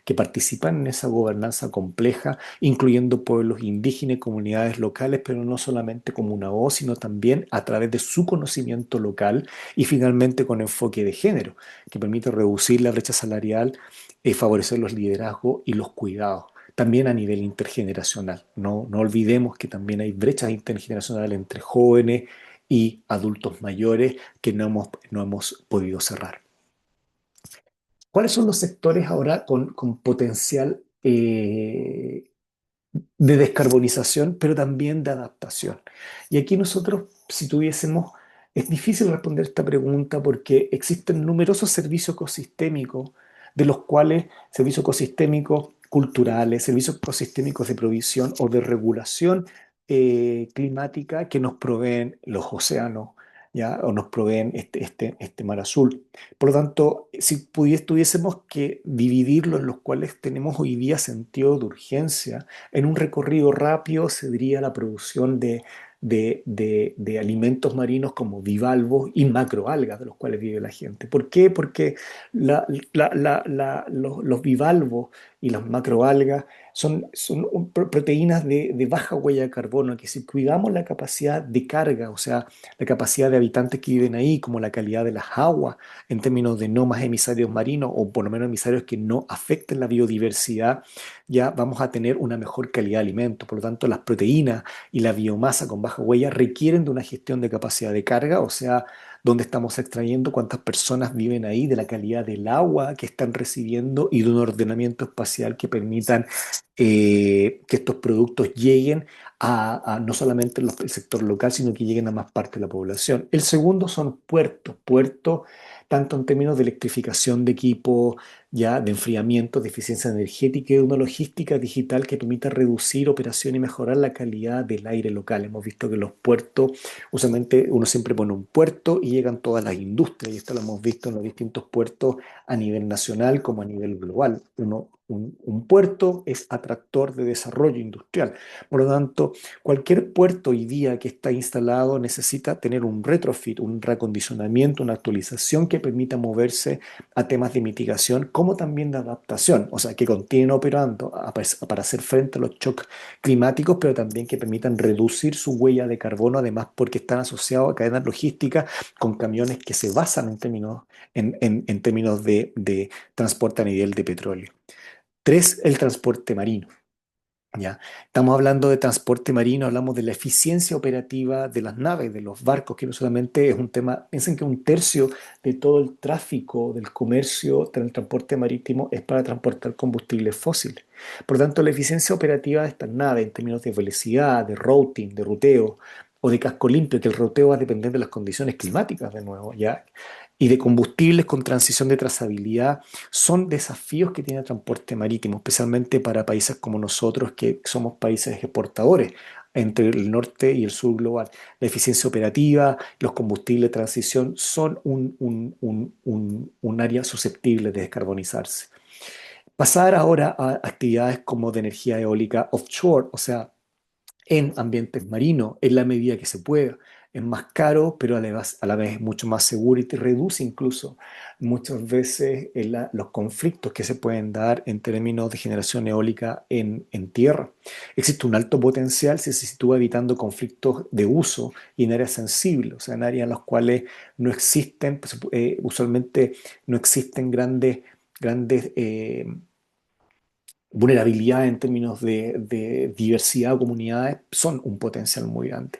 que participan en esa gobernanza compleja, incluyendo pueblos indígenas y comunidades locales, pero no solamente como una voz, sino también a través de su conocimiento local y finalmente con enfoque de género, que permite reducir la brecha salarial, favorecer los liderazgos y los cuidados. También a nivel intergeneracional. No olvidemos que también hay brechas intergeneracionales entre jóvenes y adultos mayores que no hemos podido cerrar. ¿Cuáles son los sectores ahora con potencial de descarbonización, pero también de adaptación? Y aquí nosotros, si tuviésemos, es difícil responder esta pregunta porque existen numerosos servicios ecosistémicos, de los cuales servicios ecosistémicos culturales, servicios ecosistémicos de provisión o de regulación climática que nos proveen los océanos, ¿ya? O nos proveen este mar azul. Por lo tanto, si tuviésemos que dividirlo en los cuales tenemos hoy día sentido de urgencia, en un recorrido rápido se diría la producción de alimentos marinos como bivalvos y macroalgas de los cuales vive la gente. ¿Por qué? Porque los bivalvos y las macroalgas son proteínas de baja huella de carbono, que si cuidamos la capacidad de carga, o sea, la capacidad de habitantes que viven ahí, como la calidad de las aguas, en términos de no más emisarios marinos, o por lo menos emisarios que no afecten la biodiversidad, ya vamos a tener una mejor calidad de alimento. Por lo tanto, las proteínas y la biomasa con baja huella requieren de una gestión de capacidad de carga, o sea, dónde estamos extrayendo, cuántas personas viven ahí, de la calidad del agua que están recibiendo y de un ordenamiento espacial que permitan que estos productos lleguen a no solamente el sector local, sino que lleguen a más parte de la población. El segundo son puertos tanto en términos de electrificación de equipo, ya de enfriamiento, de eficiencia energética y de una logística digital que permita reducir operación y mejorar la calidad del aire local. Hemos visto que los puertos, usualmente uno siempre pone un puerto y llegan todas las industrias, y esto lo hemos visto en los distintos puertos a nivel nacional como a nivel global. Un puerto es atractor de desarrollo industrial. Por lo tanto, cualquier puerto hoy día que está instalado necesita tener un retrofit, un reacondicionamiento, una actualización que permita moverse a temas de mitigación como también de adaptación, o sea, que continúen operando para hacer frente a los shocks climáticos, pero también que permitan reducir su huella de carbono, además porque están asociados a cadenas logísticas con camiones que se basan en términos de transporte a nivel de petróleo. Tres, el transporte marino. ¿Ya? Estamos hablando de transporte marino, hablamos de la eficiencia operativa de las naves, de los barcos, que no solamente es un tema, piensen que un tercio de todo el tráfico del comercio del transporte marítimo es para transportar combustibles fósiles. Por lo tanto, la eficiencia operativa de estas naves en términos de velocidad, de routing, de ruteo o de casco limpio, que el ruteo va a depender de las condiciones climáticas de nuevo, ¿ya? y de combustibles con transición de trazabilidad son desafíos que tiene el transporte marítimo, especialmente para países como nosotros, que somos países exportadores entre el norte y el sur global. La eficiencia operativa, los combustibles de transición son un área susceptible de descarbonizarse. Pasar ahora a actividades como de energía eólica offshore, o sea, en ambientes marinos, en la medida que se pueda. Es más caro, pero a la vez es mucho más seguro y te reduce incluso muchas veces los conflictos que se pueden dar en términos de generación eólica en tierra. Existe un alto potencial si se sitúa evitando conflictos de uso y en áreas sensibles, o sea, en áreas en las cuales no existen, pues, usualmente no existen grandes vulnerabilidad en términos de diversidad de comunidades son un potencial muy grande.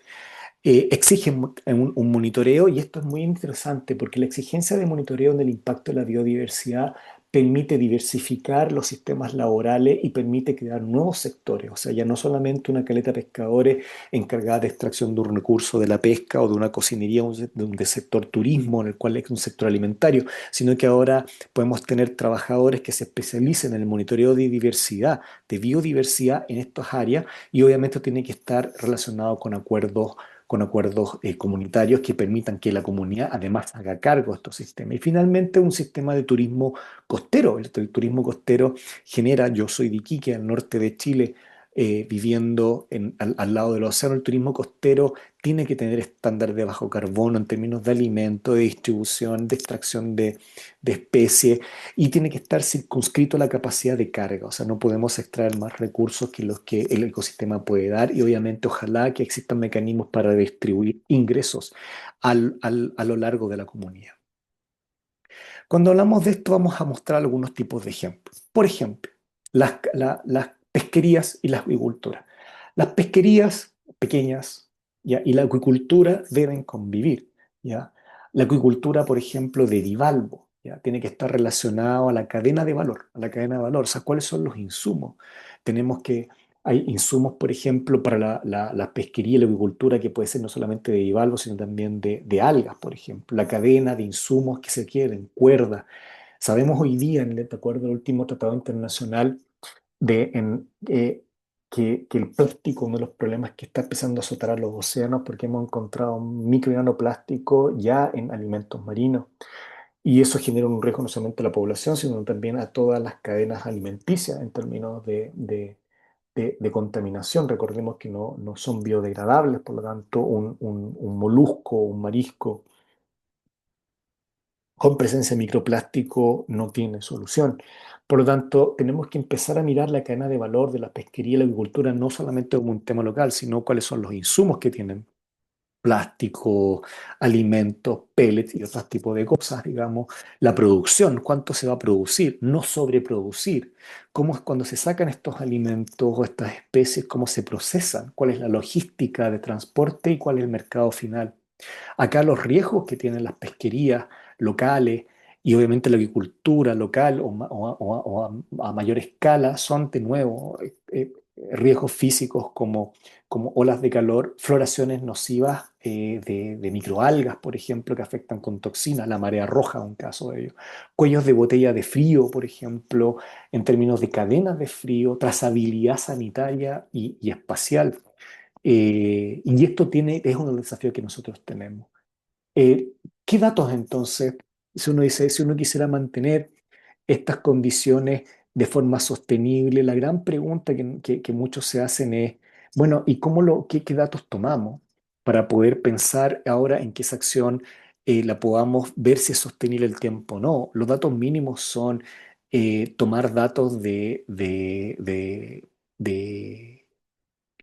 Exigen un monitoreo y esto es muy interesante porque la exigencia de monitoreo en el impacto de la biodiversidad permite diversificar los sistemas laborales y permite crear nuevos sectores. O sea, ya no solamente una caleta de pescadores encargada de extracción de un recurso de la pesca o de una cocinería, de un sector turismo en el cual es un sector alimentario, sino que ahora podemos tener trabajadores que se especialicen en el monitoreo de diversidad, de biodiversidad en estas áreas y obviamente tiene que estar relacionado con acuerdos comunitarios que permitan que la comunidad además haga cargo de estos sistemas. Y finalmente un sistema de turismo costero. El turismo costero genera, yo soy de Iquique, al norte de Chile, viviendo al lado del océano. El turismo costero tiene que tener estándares de bajo carbono en términos de alimento, de distribución, de extracción de especies y tiene que estar circunscrito a la capacidad de carga. O sea, no podemos extraer más recursos que los que el ecosistema puede dar y obviamente ojalá que existan mecanismos para distribuir ingresos a lo largo de la comunidad. Cuando hablamos de esto vamos a mostrar algunos tipos de ejemplos. Por ejemplo, las pesquerías y la acuicultura. Las pesquerías pequeñas, ¿ya? Y la acuicultura deben convivir. ¿Ya? La acuicultura, por ejemplo, de bivalvo, ¿ya? Tiene que estar relacionado a la cadena de valor, a la cadena de valor. O sea, ¿cuáles son los insumos? Tenemos que hay insumos, por ejemplo, para la pesquería y la acuicultura que puede ser no solamente de bivalvos, sino también de algas, por ejemplo. La cadena de insumos que se quieren, cuerda. Sabemos hoy día, de acuerdo al último tratado internacional, que el plástico, uno de los problemas que está empezando a azotar a los océanos, porque hemos encontrado micro y nanoplástico ya en alimentos marinos. Y eso genera un riesgo no solamente a la población, sino también a todas las cadenas alimenticias en términos de contaminación. Recordemos que no son biodegradables, por lo tanto, un molusco, un marisco con presencia de microplástico no tiene solución. Por lo tanto, tenemos que empezar a mirar la cadena de valor de la pesquería y la agricultura no solamente como un tema local, sino cuáles son los insumos que tienen plástico, alimentos, pellets y otros tipos de cosas, digamos, la producción, cuánto se va a producir, no sobreproducir, cómo es cuando se sacan estos alimentos o estas especies, cómo se procesan, cuál es la logística de transporte y cuál es el mercado final. Acá los riesgos que tienen las pesquerías locales y obviamente la agricultura local o a mayor escala son de nuevo riesgos físicos como olas de calor, floraciones nocivas de microalgas, por ejemplo, que afectan con toxinas, la marea roja, un caso de ello, cuellos de botella de frío, por ejemplo, en términos de cadenas de frío, trazabilidad sanitaria y espacial. Y esto es uno de los desafíos que nosotros tenemos. ¿Qué datos entonces, si uno quisiera mantener estas condiciones de forma sostenible, la gran pregunta que muchos se hacen es, bueno, ¿y qué datos tomamos para poder pensar ahora en que esa acción la podamos ver si es sostenible el tiempo o no? Los datos mínimos son tomar datos de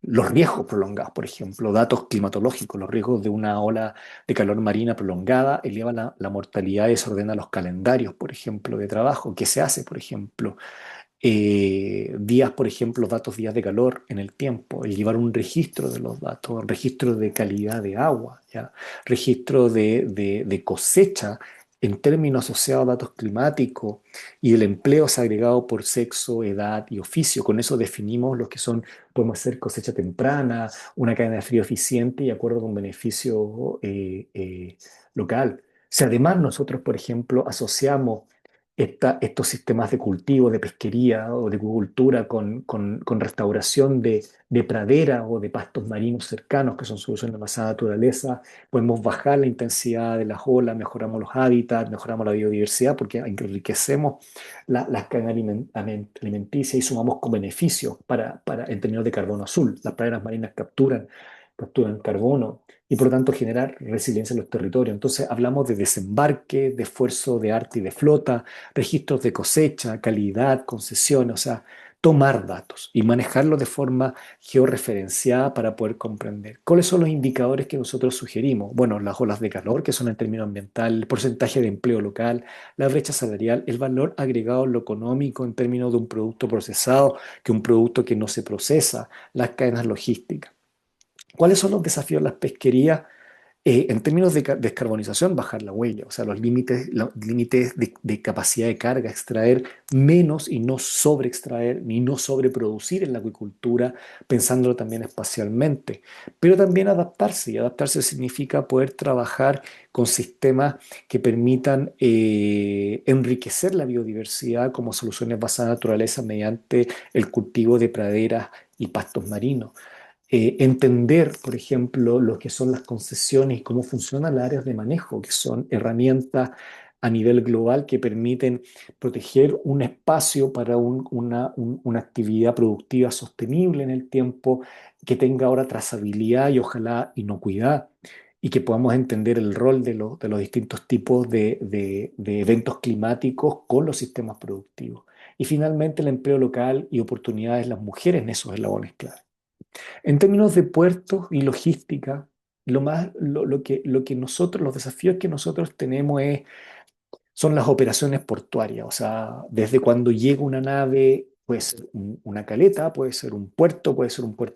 los riesgos prolongados, por ejemplo, datos climatológicos, los riesgos de una ola de calor marina prolongada eleva la mortalidad y desordena los calendarios, por ejemplo, de trabajo. ¿Qué se hace, por ejemplo? Días, por ejemplo, datos días de calor en el tiempo, el llevar un registro de los datos, registro de calidad de agua, ¿ya? Registro de cosecha en términos asociados a datos climáticos y el empleo segregado por sexo, edad y oficio. Con eso definimos los que son, podemos hacer cosecha temprana, una cadena de frío eficiente y acuerdo con beneficio local. Si además nosotros, por ejemplo, asociamos estos sistemas de cultivo, de pesquería o de acuicultura con restauración de praderas o de pastos marinos cercanos, que son soluciones basadas en naturaleza, podemos bajar la intensidad de las olas, mejoramos los hábitats, mejoramos la biodiversidad, porque enriquecemos las cadenas alimenticias y sumamos con beneficios en términos de carbono azul. Las praderas marinas capturan carbono y por lo tanto generar resiliencia en los territorios. Entonces hablamos de desembarque, de esfuerzo de arte y de flota, registros de cosecha, calidad, concesiones, o sea, tomar datos y manejarlos de forma georreferenciada para poder comprender. ¿Cuáles son los indicadores que nosotros sugerimos? Bueno, las olas de calor, que son en términos ambiental, el porcentaje de empleo local, la brecha salarial, el valor agregado en lo económico en términos de un producto procesado que un producto que no se procesa, las cadenas logísticas. ¿Cuáles son los desafíos de las pesquerías? En términos de descarbonización, bajar la huella, o sea, los límites de capacidad de carga, extraer menos y no sobreextraer ni no sobreproducir en la acuicultura, pensándolo también espacialmente, pero también adaptarse, y adaptarse significa poder trabajar con sistemas que permitan enriquecer la biodiversidad como soluciones basadas en naturaleza mediante el cultivo de praderas y pastos marinos. Entender, por ejemplo, lo que son las concesiones y cómo funcionan las áreas de manejo, que son herramientas a nivel global que permiten proteger un espacio para una actividad productiva sostenible en el tiempo, que tenga ahora trazabilidad y ojalá inocuidad, y que podamos entender el rol de los distintos tipos de eventos climáticos con los sistemas productivos. Y finalmente el empleo local y oportunidades de las mujeres en esos eslabones clave. En términos de puertos y logística, lo que nosotros, los desafíos que nosotros tenemos son las operaciones portuarias, o sea, desde cuando llega una nave, puede ser una caleta, puede ser un puerto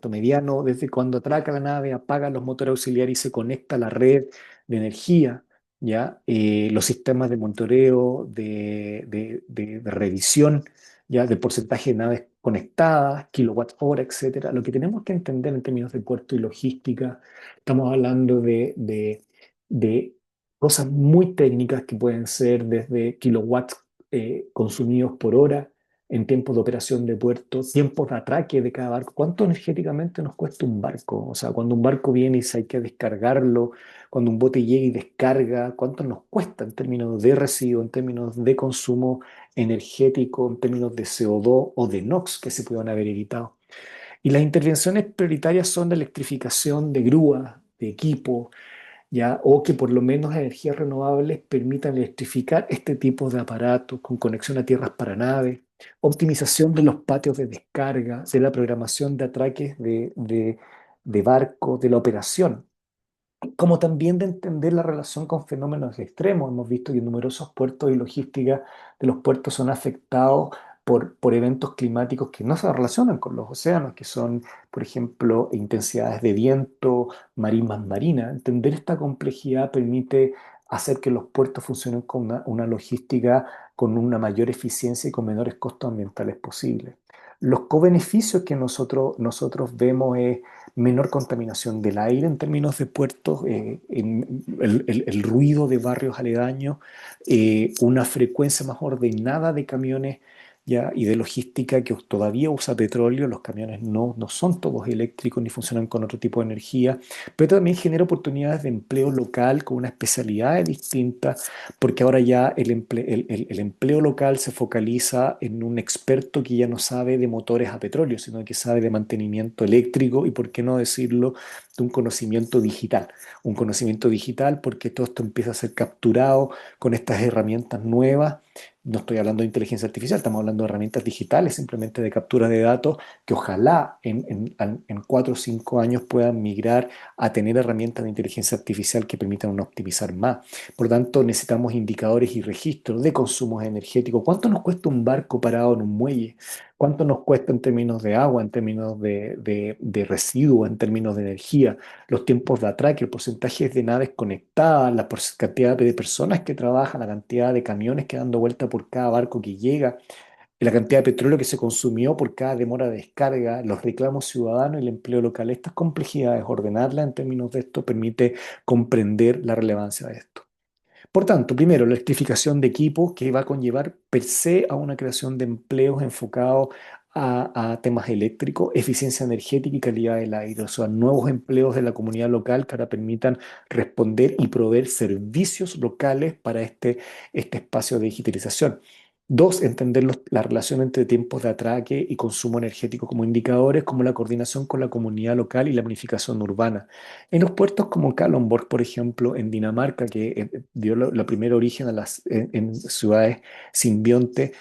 mediano, desde cuando atraca la nave, apaga los motores auxiliares y se conecta a la red de energía, ¿ya? Los sistemas de monitoreo, de revisión, ¿ya? Del porcentaje de naves conectadas, kilowatt hora, etcétera. Lo que tenemos que entender en términos de puerto y logística, estamos hablando de cosas muy técnicas que pueden ser desde kilowatts consumidos por hora en tiempos de operación de puerto, tiempos de atraque de cada barco. ¿Cuánto energéticamente nos cuesta un barco? O sea, cuando un barco viene y se hay que descargarlo, cuando un bote llega y descarga, ¿cuánto nos cuesta en términos de residuo, en términos de consumo energético, en términos de CO2 o de NOx que se puedan haber evitado? Y las intervenciones prioritarias son de electrificación de grúas, de equipo, ¿ya? O que por lo menos energías renovables permitan electrificar este tipo de aparatos con conexión a tierras para naves, optimización de los patios de descarga, de la programación de atraques de barcos, de la operación, como también de entender la relación con fenómenos extremos. Hemos visto que numerosos puertos y logística de los puertos son afectados por eventos climáticos que no se relacionan con los océanos, que son, por ejemplo, intensidades de viento, marismas marinas. Entender esta complejidad permite hacer que los puertos funcionen con una logística con una mayor eficiencia y con menores costos ambientales posibles. Los co-beneficios que nosotros vemos es menor contaminación del aire en términos de puertos, el ruido de barrios aledaños, una frecuencia más ordenada de camiones ya, y de logística que todavía usa petróleo. Los camiones no son todos eléctricos ni funcionan con otro tipo de energía, pero también genera oportunidades de empleo local con una especialidad distinta, porque ahora ya el empleo local se focaliza en un experto que ya no sabe de motores a petróleo, sino que sabe de mantenimiento eléctrico y, por qué no decirlo, de un conocimiento digital. Un conocimiento digital porque todo esto empieza a ser capturado con estas herramientas nuevas. No estoy hablando de inteligencia artificial, estamos hablando de herramientas digitales, simplemente de captura de datos, que ojalá en 4 o 5 años puedan migrar a tener herramientas de inteligencia artificial que permitan optimizar más. Por lo tanto, necesitamos indicadores y registros de consumos energéticos. ¿Cuánto nos cuesta un barco parado en un muelle? ¿Cuánto nos cuesta en términos de agua, en términos de residuos, en términos de energía? Los tiempos de atraque, el porcentaje de naves conectadas, la cantidad de personas que trabajan, la cantidad de camiones que dando vuelta por cada barco que llega, la cantidad de petróleo que se consumió por cada demora de descarga, los reclamos ciudadanos y el empleo local. Estas complejidades, ordenarlas en términos de esto, permite comprender la relevancia de esto. Por tanto, primero, la electrificación de equipos que va a conllevar per se a una creación de empleos enfocados a temas eléctricos, eficiencia energética y calidad del aire, o sea, nuevos empleos de la comunidad local que ahora permitan responder y proveer servicios locales para este espacio de digitalización. Dos, entender la relación entre tiempos de atraque y consumo energético como indicadores, como la coordinación con la comunidad local y la planificación urbana. En los puertos como Kalundborg, por ejemplo, en Dinamarca, que dio la primer origen a en ciudades simbionte,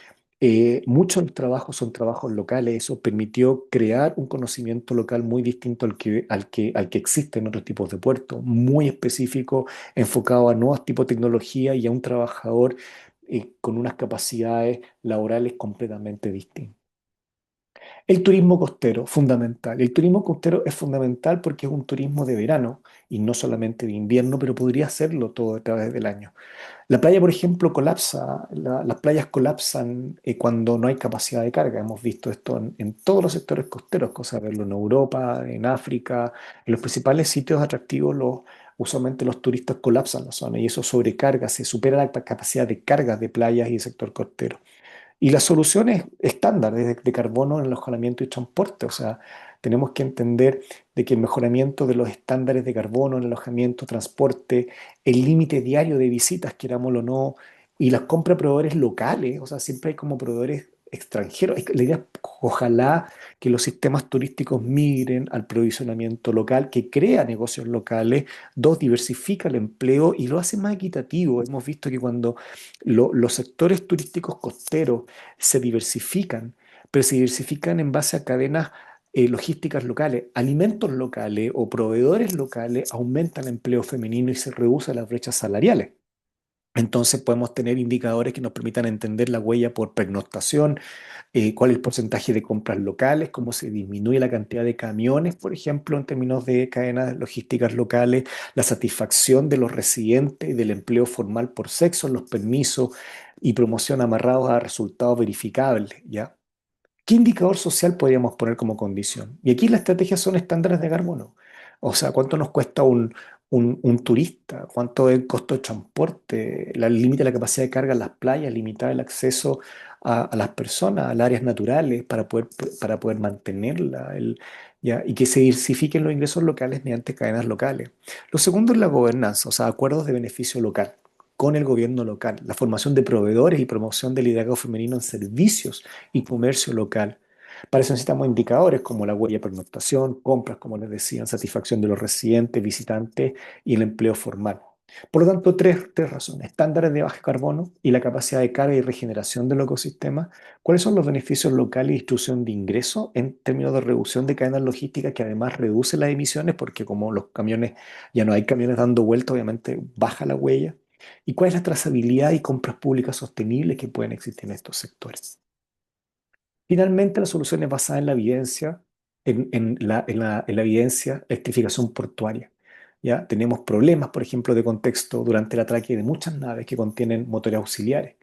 muchos trabajos son trabajos locales. Eso permitió crear un conocimiento local muy distinto al que existe en otros tipos de puertos, muy específico, enfocado a nuevos tipos de tecnología y a un trabajador con unas capacidades laborales completamente distintas. El turismo costero, fundamental. El turismo costero es fundamental porque es un turismo de verano y no solamente de invierno, pero podría hacerlo todo a través del año. La playa, por ejemplo, colapsa, las playas colapsan cuando no hay capacidad de carga. Hemos visto esto en todos los sectores costeros, cosa de verlo en Europa, en África, en los principales sitios atractivos, usualmente los turistas colapsan la zona y eso sobrecarga, se supera la capacidad de carga de playas y sector costero. Y las soluciones estándares de carbono en el alojamiento y transporte. O sea, tenemos que entender de que el mejoramiento de los estándares de carbono en el alojamiento, transporte, el límite diario de visitas, querámoslo o no, y las compras de proveedores locales, o sea, siempre hay como proveedores extranjeros. La idea es, ojalá que los sistemas turísticos migren al provisionamiento local, que crea negocios locales, dos, diversifica el empleo y lo hace más equitativo. Hemos visto que cuando los sectores turísticos costeros se diversifican, pero se diversifican en base a cadenas logísticas locales, alimentos locales o proveedores locales, aumenta el empleo femenino y se reducen las brechas salariales. Entonces podemos tener indicadores que nos permitan entender la huella por pernoctación, cuál es el porcentaje de compras locales, cómo se disminuye la cantidad de camiones, por ejemplo, en términos de cadenas logísticas locales, la satisfacción de los residentes y del empleo formal por sexo, los permisos y promoción amarrados a resultados verificables, ¿ya? ¿Qué indicador social podríamos poner como condición? Y aquí la estrategia son estándares de carbono. O sea, ¿cuánto nos cuesta un turista? ¿Cuánto es el costo de transporte? El límite de la capacidad de carga en las playas, limitar el acceso a las personas, a las áreas naturales para poder mantenerla. ¿Ya? Y que se diversifiquen los ingresos locales mediante cadenas locales. Lo segundo es la gobernanza, o sea, acuerdos de beneficio local con el gobierno local, la formación de proveedores y promoción del liderazgo femenino en servicios y comercio local. Para eso necesitamos indicadores como la huella de pernoctación, compras, como les decía, satisfacción de los residentes, visitantes y el empleo formal. Por lo tanto, tres razones. Estándares de bajo carbono y la capacidad de carga y regeneración del ecosistema. ¿Cuáles son los beneficios locales y distribución de ingresos en términos de reducción de cadenas logísticas que además reduce las emisiones porque como los camiones, ya no hay camiones dando vuelta, obviamente baja la huella? ¿Y cuál es la trazabilidad y compras públicas sostenibles que pueden existir en estos sectores? Finalmente, la solución es basada en la evidencia, en la evidencia, electrificación portuaria. ¿Ya? Tenemos problemas, por ejemplo, de contexto durante el atraque de muchas naves que contienen motores auxiliares.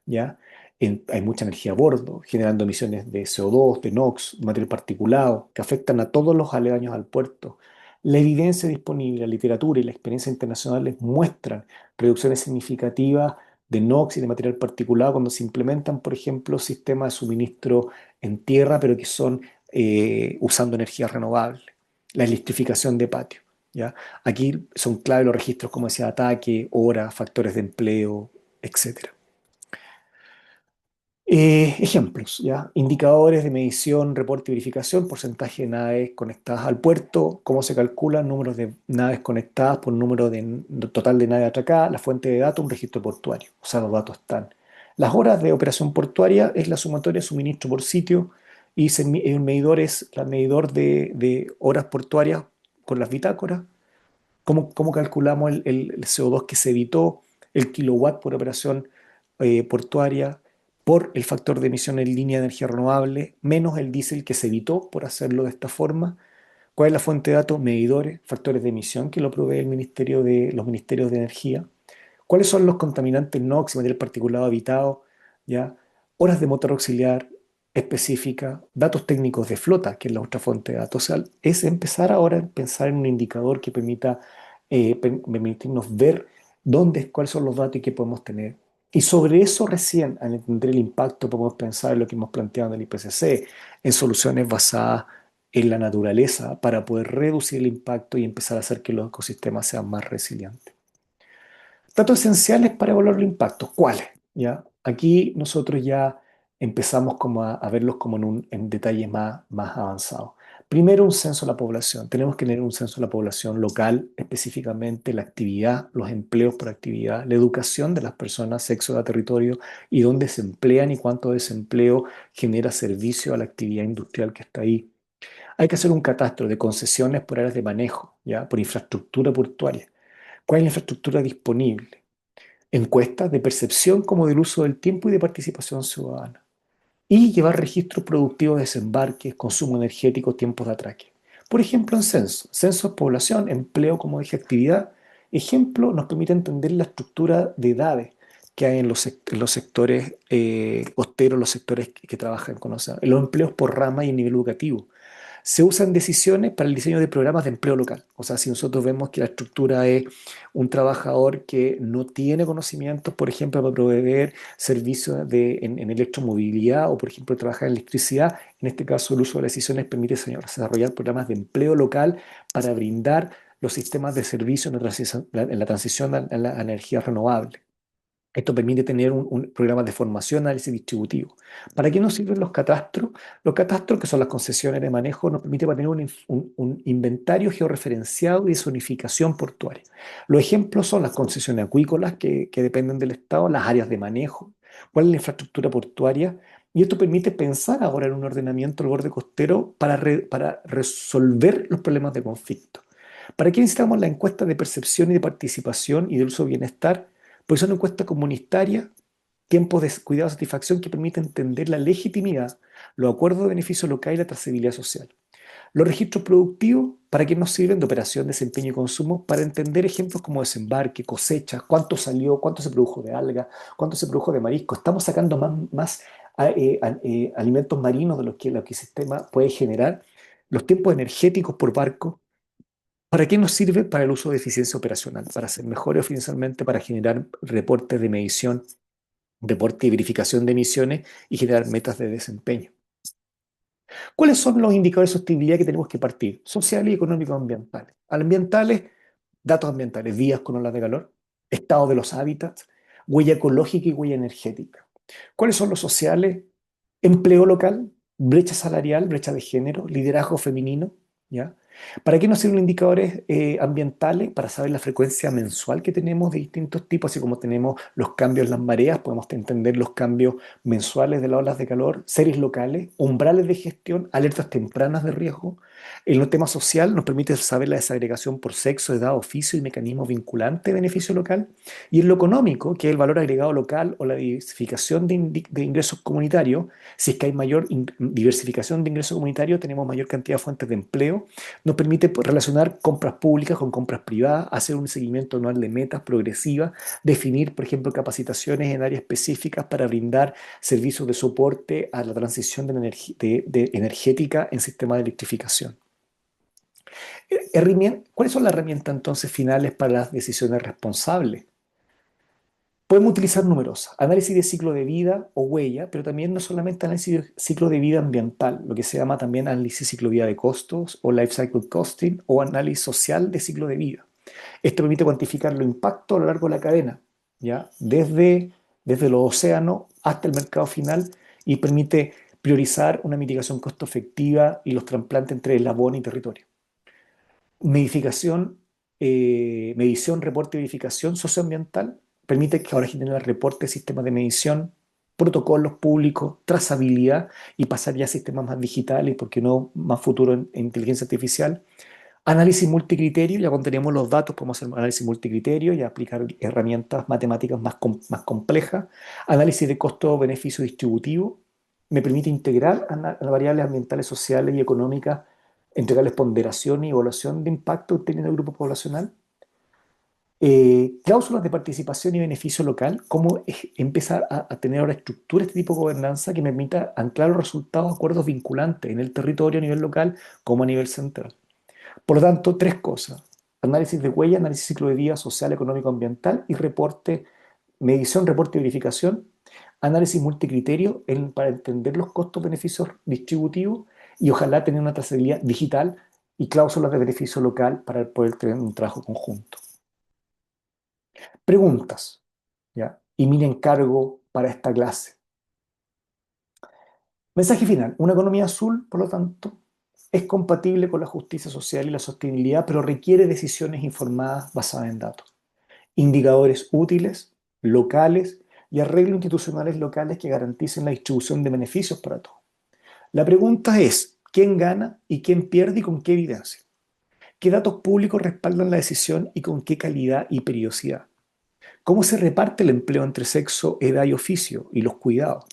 ¿Ya? Hay mucha energía a bordo, generando emisiones de CO2, de NOx, material particulado, que afectan a todos los aledaños al puerto. La evidencia disponible, la literatura y la experiencia internacionales muestran reducciones significativas de NOx y de material particulado cuando se implementan, por ejemplo, sistemas de suministro en tierra, pero que son usando energías renovables. La electrificación de patio. ¿Ya? Aquí son clave los registros, como decía, ataque, hora, factores de empleo, etcétera. Ejemplos, ¿ya? Indicadores de medición, reporte y verificación, porcentaje de naves conectadas al puerto, cómo se calcula números de naves conectadas por número total de naves atracadas, la fuente de datos, un registro portuario, o sea, los datos están. Las horas de operación portuaria es la sumatoria de suministro por sitio y el medidor es el medidor de horas portuarias con las bitácoras, cómo calculamos el CO2 que se evitó, el kilowatt por operación portuaria, por el factor de emisión en línea de energía renovable, menos el diésel que se evitó por hacerlo de esta forma. ¿Cuál es la fuente de datos? Medidores, factores de emisión que lo provee los ministerios de energía. ¿Cuáles son los contaminantes NOx y material particulado habitado? ¿Ya? Horas de motor auxiliar específica, datos técnicos de flota, que es la otra fuente de datos. O sea, es empezar ahora a pensar en un indicador que permita permitirnos ver cuáles son los datos y qué podemos tener. Y sobre eso recién, al entender el impacto, podemos pensar en lo que hemos planteado en el IPCC, en soluciones basadas en la naturaleza para poder reducir el impacto y empezar a hacer que los ecosistemas sean más resilientes. Datos esenciales para evaluar el impacto. ¿Cuáles? ¿Ya? Aquí nosotros ya empezamos como a verlos como en detalles más avanzados. Primero, un censo de la población. Tenemos que tener un censo de la población local, específicamente la actividad, los empleos por actividad, la educación de las personas, sexo, edad, territorio y dónde se emplean y cuánto desempleo genera servicio a la actividad industrial que está ahí. Hay que hacer un catastro de concesiones por áreas de manejo, ¿ya? Por infraestructura portuaria. ¿Cuál es la infraestructura disponible? Encuestas de percepción como del uso del tiempo y de participación ciudadana. Y llevar registros productivos de desembarques, consumo energético, tiempos de atraque. Por ejemplo, en censo. Censo es población, empleo como eje actividad. Ejemplo, nos permite entender la estructura de edades que hay en los sectores costeros, los sectores que trabajan con en los empleos por rama y nivel educativo. Se usan decisiones para el diseño de programas de empleo local. O sea, si nosotros vemos que la estructura es un trabajador que no tiene conocimientos, por ejemplo, para proveer servicios en electromovilidad o, por ejemplo, trabajar en electricidad, en este caso el uso de las decisiones permite desarrollar programas de empleo local para brindar los sistemas de servicio en la transición a energías renovables. Esto permite tener un programa de formación, análisis distributivo. ¿Para qué nos sirven los catastros? Los catastros, que son las concesiones de manejo, nos permiten tener un inventario georreferenciado y de zonificación portuaria. Los ejemplos son las concesiones acuícolas que dependen del Estado, las áreas de manejo, cuál es la infraestructura portuaria, y esto permite pensar ahora en un ordenamiento del borde costero para resolver los problemas de conflicto. ¿Para qué necesitamos la encuesta de percepción y de participación y del uso de bienestar? Pues es una encuesta comunitaria, tiempos de cuidado y satisfacción que permite entender la legitimidad, los acuerdos de beneficio local y la trazabilidad social. Los registros productivos, ¿para qué nos sirven? De operación, desempeño y consumo, para entender ejemplos como desembarque, cosecha, cuánto salió, cuánto se produjo de alga, cuánto se produjo de marisco. Estamos sacando más alimentos marinos de los que el ecosistema puede generar. Los tiempos energéticos por barco, ¿para qué nos sirve? Para el uso de eficiencia operacional, para ser mejores oficialmente, para generar reportes de medición, reporte y verificación de emisiones y generar metas de desempeño. ¿Cuáles son los indicadores de sostenibilidad que tenemos que partir? Sociales, económicos, ambientales. Ambientales, datos ambientales, días con olas de calor, estado de los hábitats, huella ecológica y huella energética. ¿Cuáles son los sociales? Empleo local, brecha salarial, brecha de género, liderazgo femenino, ¿ya? ¿Para qué nos sirven indicadores ambientales? Para saber la frecuencia mensual que tenemos de distintos tipos, así como tenemos los cambios en las mareas, podemos entender los cambios mensuales de las olas de calor, series locales, umbrales de gestión, alertas tempranas de riesgo. En el tema social nos permite saber la desagregación por sexo, edad, oficio y mecanismos vinculantes de beneficio local. Y en lo económico, que es el valor agregado local o la diversificación de ingresos comunitarios, si es que hay mayor diversificación de ingresos comunitarios, tenemos mayor cantidad de fuentes de empleo, nos permite relacionar compras públicas con compras privadas, hacer un seguimiento anual de metas progresivas, definir, por ejemplo, capacitaciones en áreas específicas para brindar servicios de soporte a la transición de energética en sistemas de electrificación. ¿Cuáles son las herramientas entonces finales para las decisiones responsables? Podemos utilizar numerosas. Análisis de ciclo de vida o huella, pero también no solamente análisis de ciclo de vida ambiental, lo que se llama también análisis de ciclo de vida de costos o life cycle costing o análisis social de ciclo de vida. Esto permite cuantificar los impactos a lo largo de la cadena, ¿ya? Desde los océanos hasta el mercado final y permite priorizar una mitigación costo efectiva y los trasplantes entre eslabón y territorio. Medificación, medición, reporte y verificación socioambiental permite que ahora generar reportes, sistemas de medición, protocolos públicos, trazabilidad y pasar ya a sistemas más digitales, porque no más futuro en inteligencia artificial. Análisis multicriterio, ya cuando tenemos los datos podemos hacer análisis multicriterio y aplicar herramientas matemáticas más complejas. Análisis de costo-beneficio distributivo me permite integrar a las variables ambientales, sociales y económicas, entregarles ponderación y evaluación de impacto obteniendo el grupo poblacional. Cláusulas de participación y beneficio local, cómo empezar a tener ahora estructura este tipo de gobernanza que me permita anclar los resultados de acuerdos vinculantes en el territorio a nivel local como a nivel central. Por lo tanto, tres cosas. análisis de huella, análisis de ciclo de vida social, económico, ambiental y reporte, medición, reporte y verificación, análisis multicriterio para entender los costos-beneficios distributivos y ojalá tener una trazabilidad digital y cláusulas de beneficio local para poder tener un trabajo conjunto. Preguntas, ¿ya? Y mi encargo para esta clase. Mensaje final. Una economía azul, por lo tanto, es compatible con la justicia social y la sostenibilidad, pero requiere decisiones informadas basadas en datos, indicadores útiles, locales y arreglos institucionales locales que garanticen la distribución de beneficios para todos. La pregunta es, ¿quién gana y quién pierde y con qué evidencia? ¿Qué datos públicos respaldan la decisión y con qué calidad y periodicidad? ¿Cómo se reparte el empleo entre sexo, edad y oficio y los cuidados?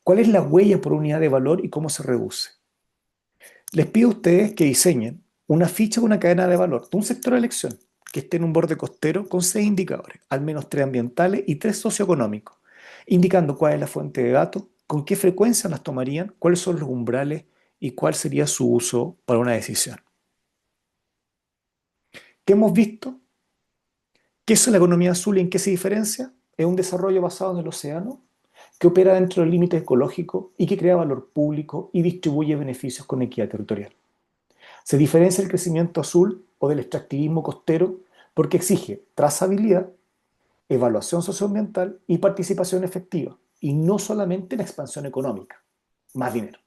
¿Cuál es la huella por unidad de valor y cómo se reduce? Les pido a ustedes que diseñen una ficha de una cadena de valor de un sector de elección que esté en un borde costero con 6 indicadores, al menos 3 ambientales y 3 socioeconómicos, indicando cuál es la fuente de datos, con qué frecuencia las tomarían, cuáles son los umbrales y cuál sería su uso para una decisión. ¿Qué hemos visto? ¿Qué es la economía azul y en qué se diferencia? Es un desarrollo basado en el océano que opera dentro del límite ecológico y que crea valor público y distribuye beneficios con equidad territorial. Se diferencia el crecimiento azul o del extractivismo costero porque exige trazabilidad, evaluación socioambiental y participación efectiva, y no solamente la expansión económica, más dinero.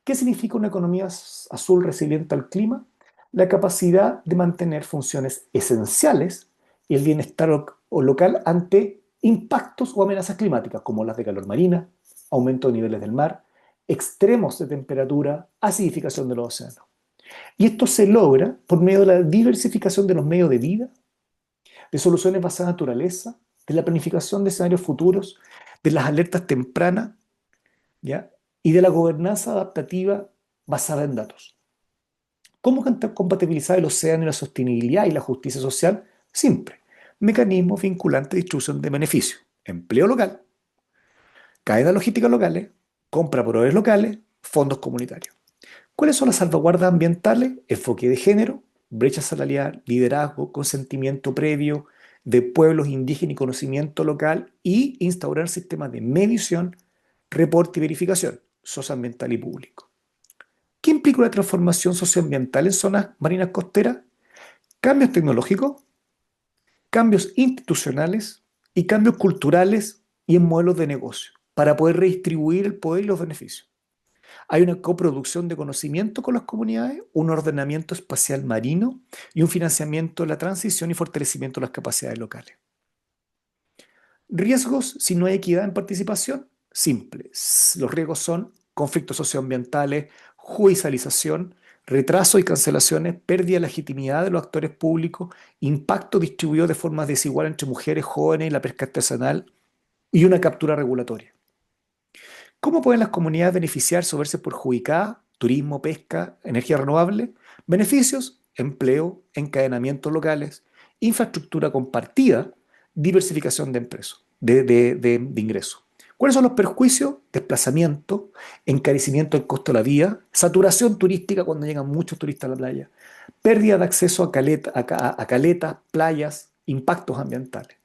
¿Qué significa una economía azul resiliente al clima? La capacidad de mantener funciones esenciales y el bienestar local ante impactos o amenazas climáticas, como las de calor marina, aumento de niveles del mar, extremos de temperatura, acidificación de los océanos. Y esto se logra por medio de la diversificación de los medios de vida, de soluciones basadas en naturaleza, de la planificación de escenarios futuros, de las alertas tempranas, ¿ya? Y de la gobernanza adaptativa basada en datos. ¿Cómo compatibilizar el océano y la sostenibilidad y la justicia social? Simple. Mecanismos vinculantes de distribución de beneficios. Empleo local, cadenas logísticas locales, compra por proveedores locales, fondos comunitarios. ¿Cuáles son las salvaguardas ambientales? Enfoque de género, brecha salarial, liderazgo, consentimiento previo de pueblos indígenas y conocimiento local y instaurar sistemas de medición, reporte y verificación socioambiental y público. ¿Qué implica una transformación socioambiental en zonas marinas costeras? Cambios tecnológicos, cambios institucionales y cambios culturales y en modelos de negocio para poder redistribuir el poder y los beneficios. Hay una coproducción de conocimiento con las comunidades, un ordenamiento espacial marino y un financiamiento de la transición y fortalecimiento de las capacidades locales. Riesgos si no hay equidad en participación. Simple. Los riesgos son conflictos socioambientales, judicialización, retraso y cancelaciones, pérdida de legitimidad de los actores públicos, impacto distribuido de forma desigual entre mujeres, jóvenes, la pesca artesanal y una captura regulatoria. ¿Cómo pueden las comunidades beneficiarse o verse perjudicadas? Turismo, pesca, energía renovable. Beneficios, empleo, encadenamientos locales, infraestructura compartida, diversificación de ingresos. ¿Cuáles son los perjuicios? Desplazamiento, encarecimiento del costo de la vida, saturación turística cuando llegan muchos turistas a la playa, pérdida de acceso a caletas, playas, impactos ambientales.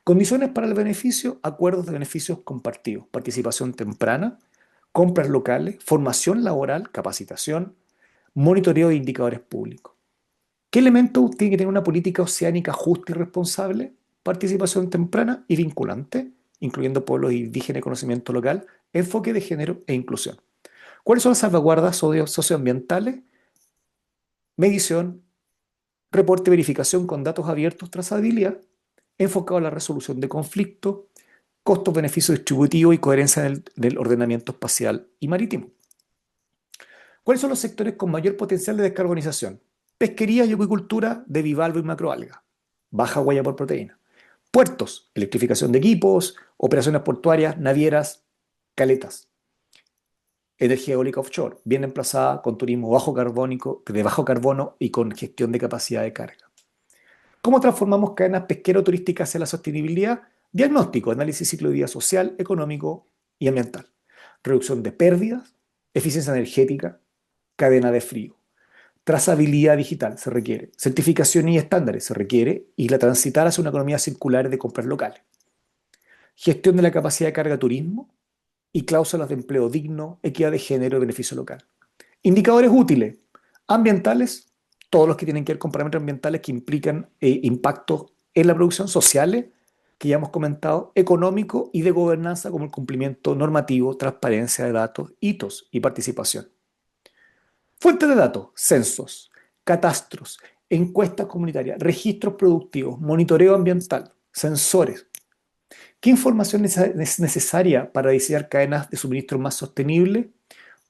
Condiciones para el beneficio, acuerdos de beneficios compartidos, participación temprana, compras locales, formación laboral, capacitación, monitoreo de indicadores públicos. ¿Qué elementos tiene que tener una política oceánica justa y responsable? Participación temprana y vinculante, incluyendo pueblos indígenas y conocimiento local, enfoque de género e inclusión. ¿Cuáles son las salvaguardas socioambientales? Medición, reporte, verificación con datos abiertos, trazabilidad, enfocado a la resolución de conflictos, costos-beneficio distributivo y coherencia del ordenamiento espacial y marítimo. ¿Cuáles son los sectores con mayor potencial de descarbonización? Pesquería y acuicultura de bivalvo y macroalga. Baja huella por proteína. Puertos, electrificación de equipos, operaciones portuarias, navieras, caletas. Energía eólica offshore, bien emplazada con turismo de bajo carbono y con gestión de capacidad de carga. ¿Cómo transformamos cadenas pesquero-turísticas hacia la sostenibilidad? Diagnóstico, análisis ciclo de vida social, económico y ambiental. Reducción de pérdidas, eficiencia energética, cadena de frío. Trazabilidad digital se requiere, certificación y estándares se requiere, y la transitar hacia una economía circular de compras locales. Gestión de la capacidad de carga turismo y cláusulas de empleo digno, equidad de género y beneficio local. Indicadores útiles, ambientales, todos los que tienen que ver con parámetros ambientales que implican impactos en la producción, sociales, que ya hemos comentado, económico y de gobernanza como el cumplimiento normativo, transparencia de datos, hitos y participación. Fuentes de datos, censos, catastros, encuestas comunitarias, registros productivos, monitoreo ambiental, sensores. ¿Qué información es necesaria para diseñar cadenas de suministro más sostenibles?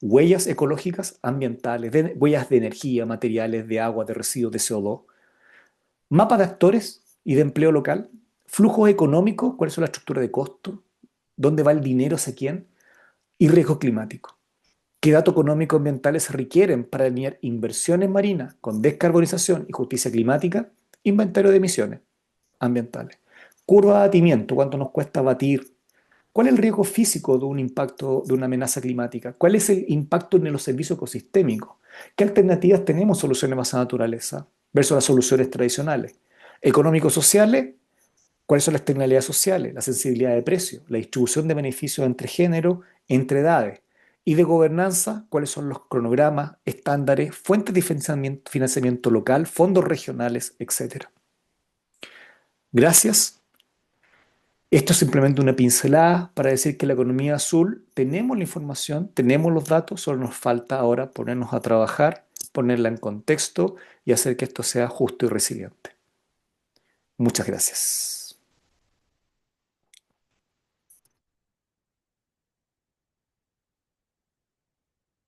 Huellas ecológicas ambientales, huellas de energía, materiales, de agua, de residuos, de CO2. Mapa de actores y de empleo local. Flujos económicos, cuáles son la estructura de costo, dónde va el dinero hacia quién. Y riesgo climático. ¿Qué datos económicos ambientales se requieren para alinear inversiones marinas con descarbonización y justicia climática? Inventario de emisiones ambientales. Curva de abatimiento, cuánto nos cuesta abatir. ¿Cuál es el riesgo físico de un impacto, de una amenaza climática? ¿Cuál es el impacto en los servicios ecosistémicos? ¿Qué alternativas tenemos soluciones basadas en naturaleza versus las soluciones tradicionales? Económicos sociales, ¿cuáles son las externalidades sociales? La sensibilidad de precio, la distribución de beneficios entre género, entre edades. Y de gobernanza, ¿cuáles son los cronogramas, estándares, fuentes de financiamiento local, fondos regionales, etcétera? Gracias. Esto es simplemente una pincelada para decir que la economía azul tenemos la información, tenemos los datos, solo nos falta ahora ponernos a trabajar, ponerla en contexto y hacer que esto sea justo y resiliente. Muchas gracias.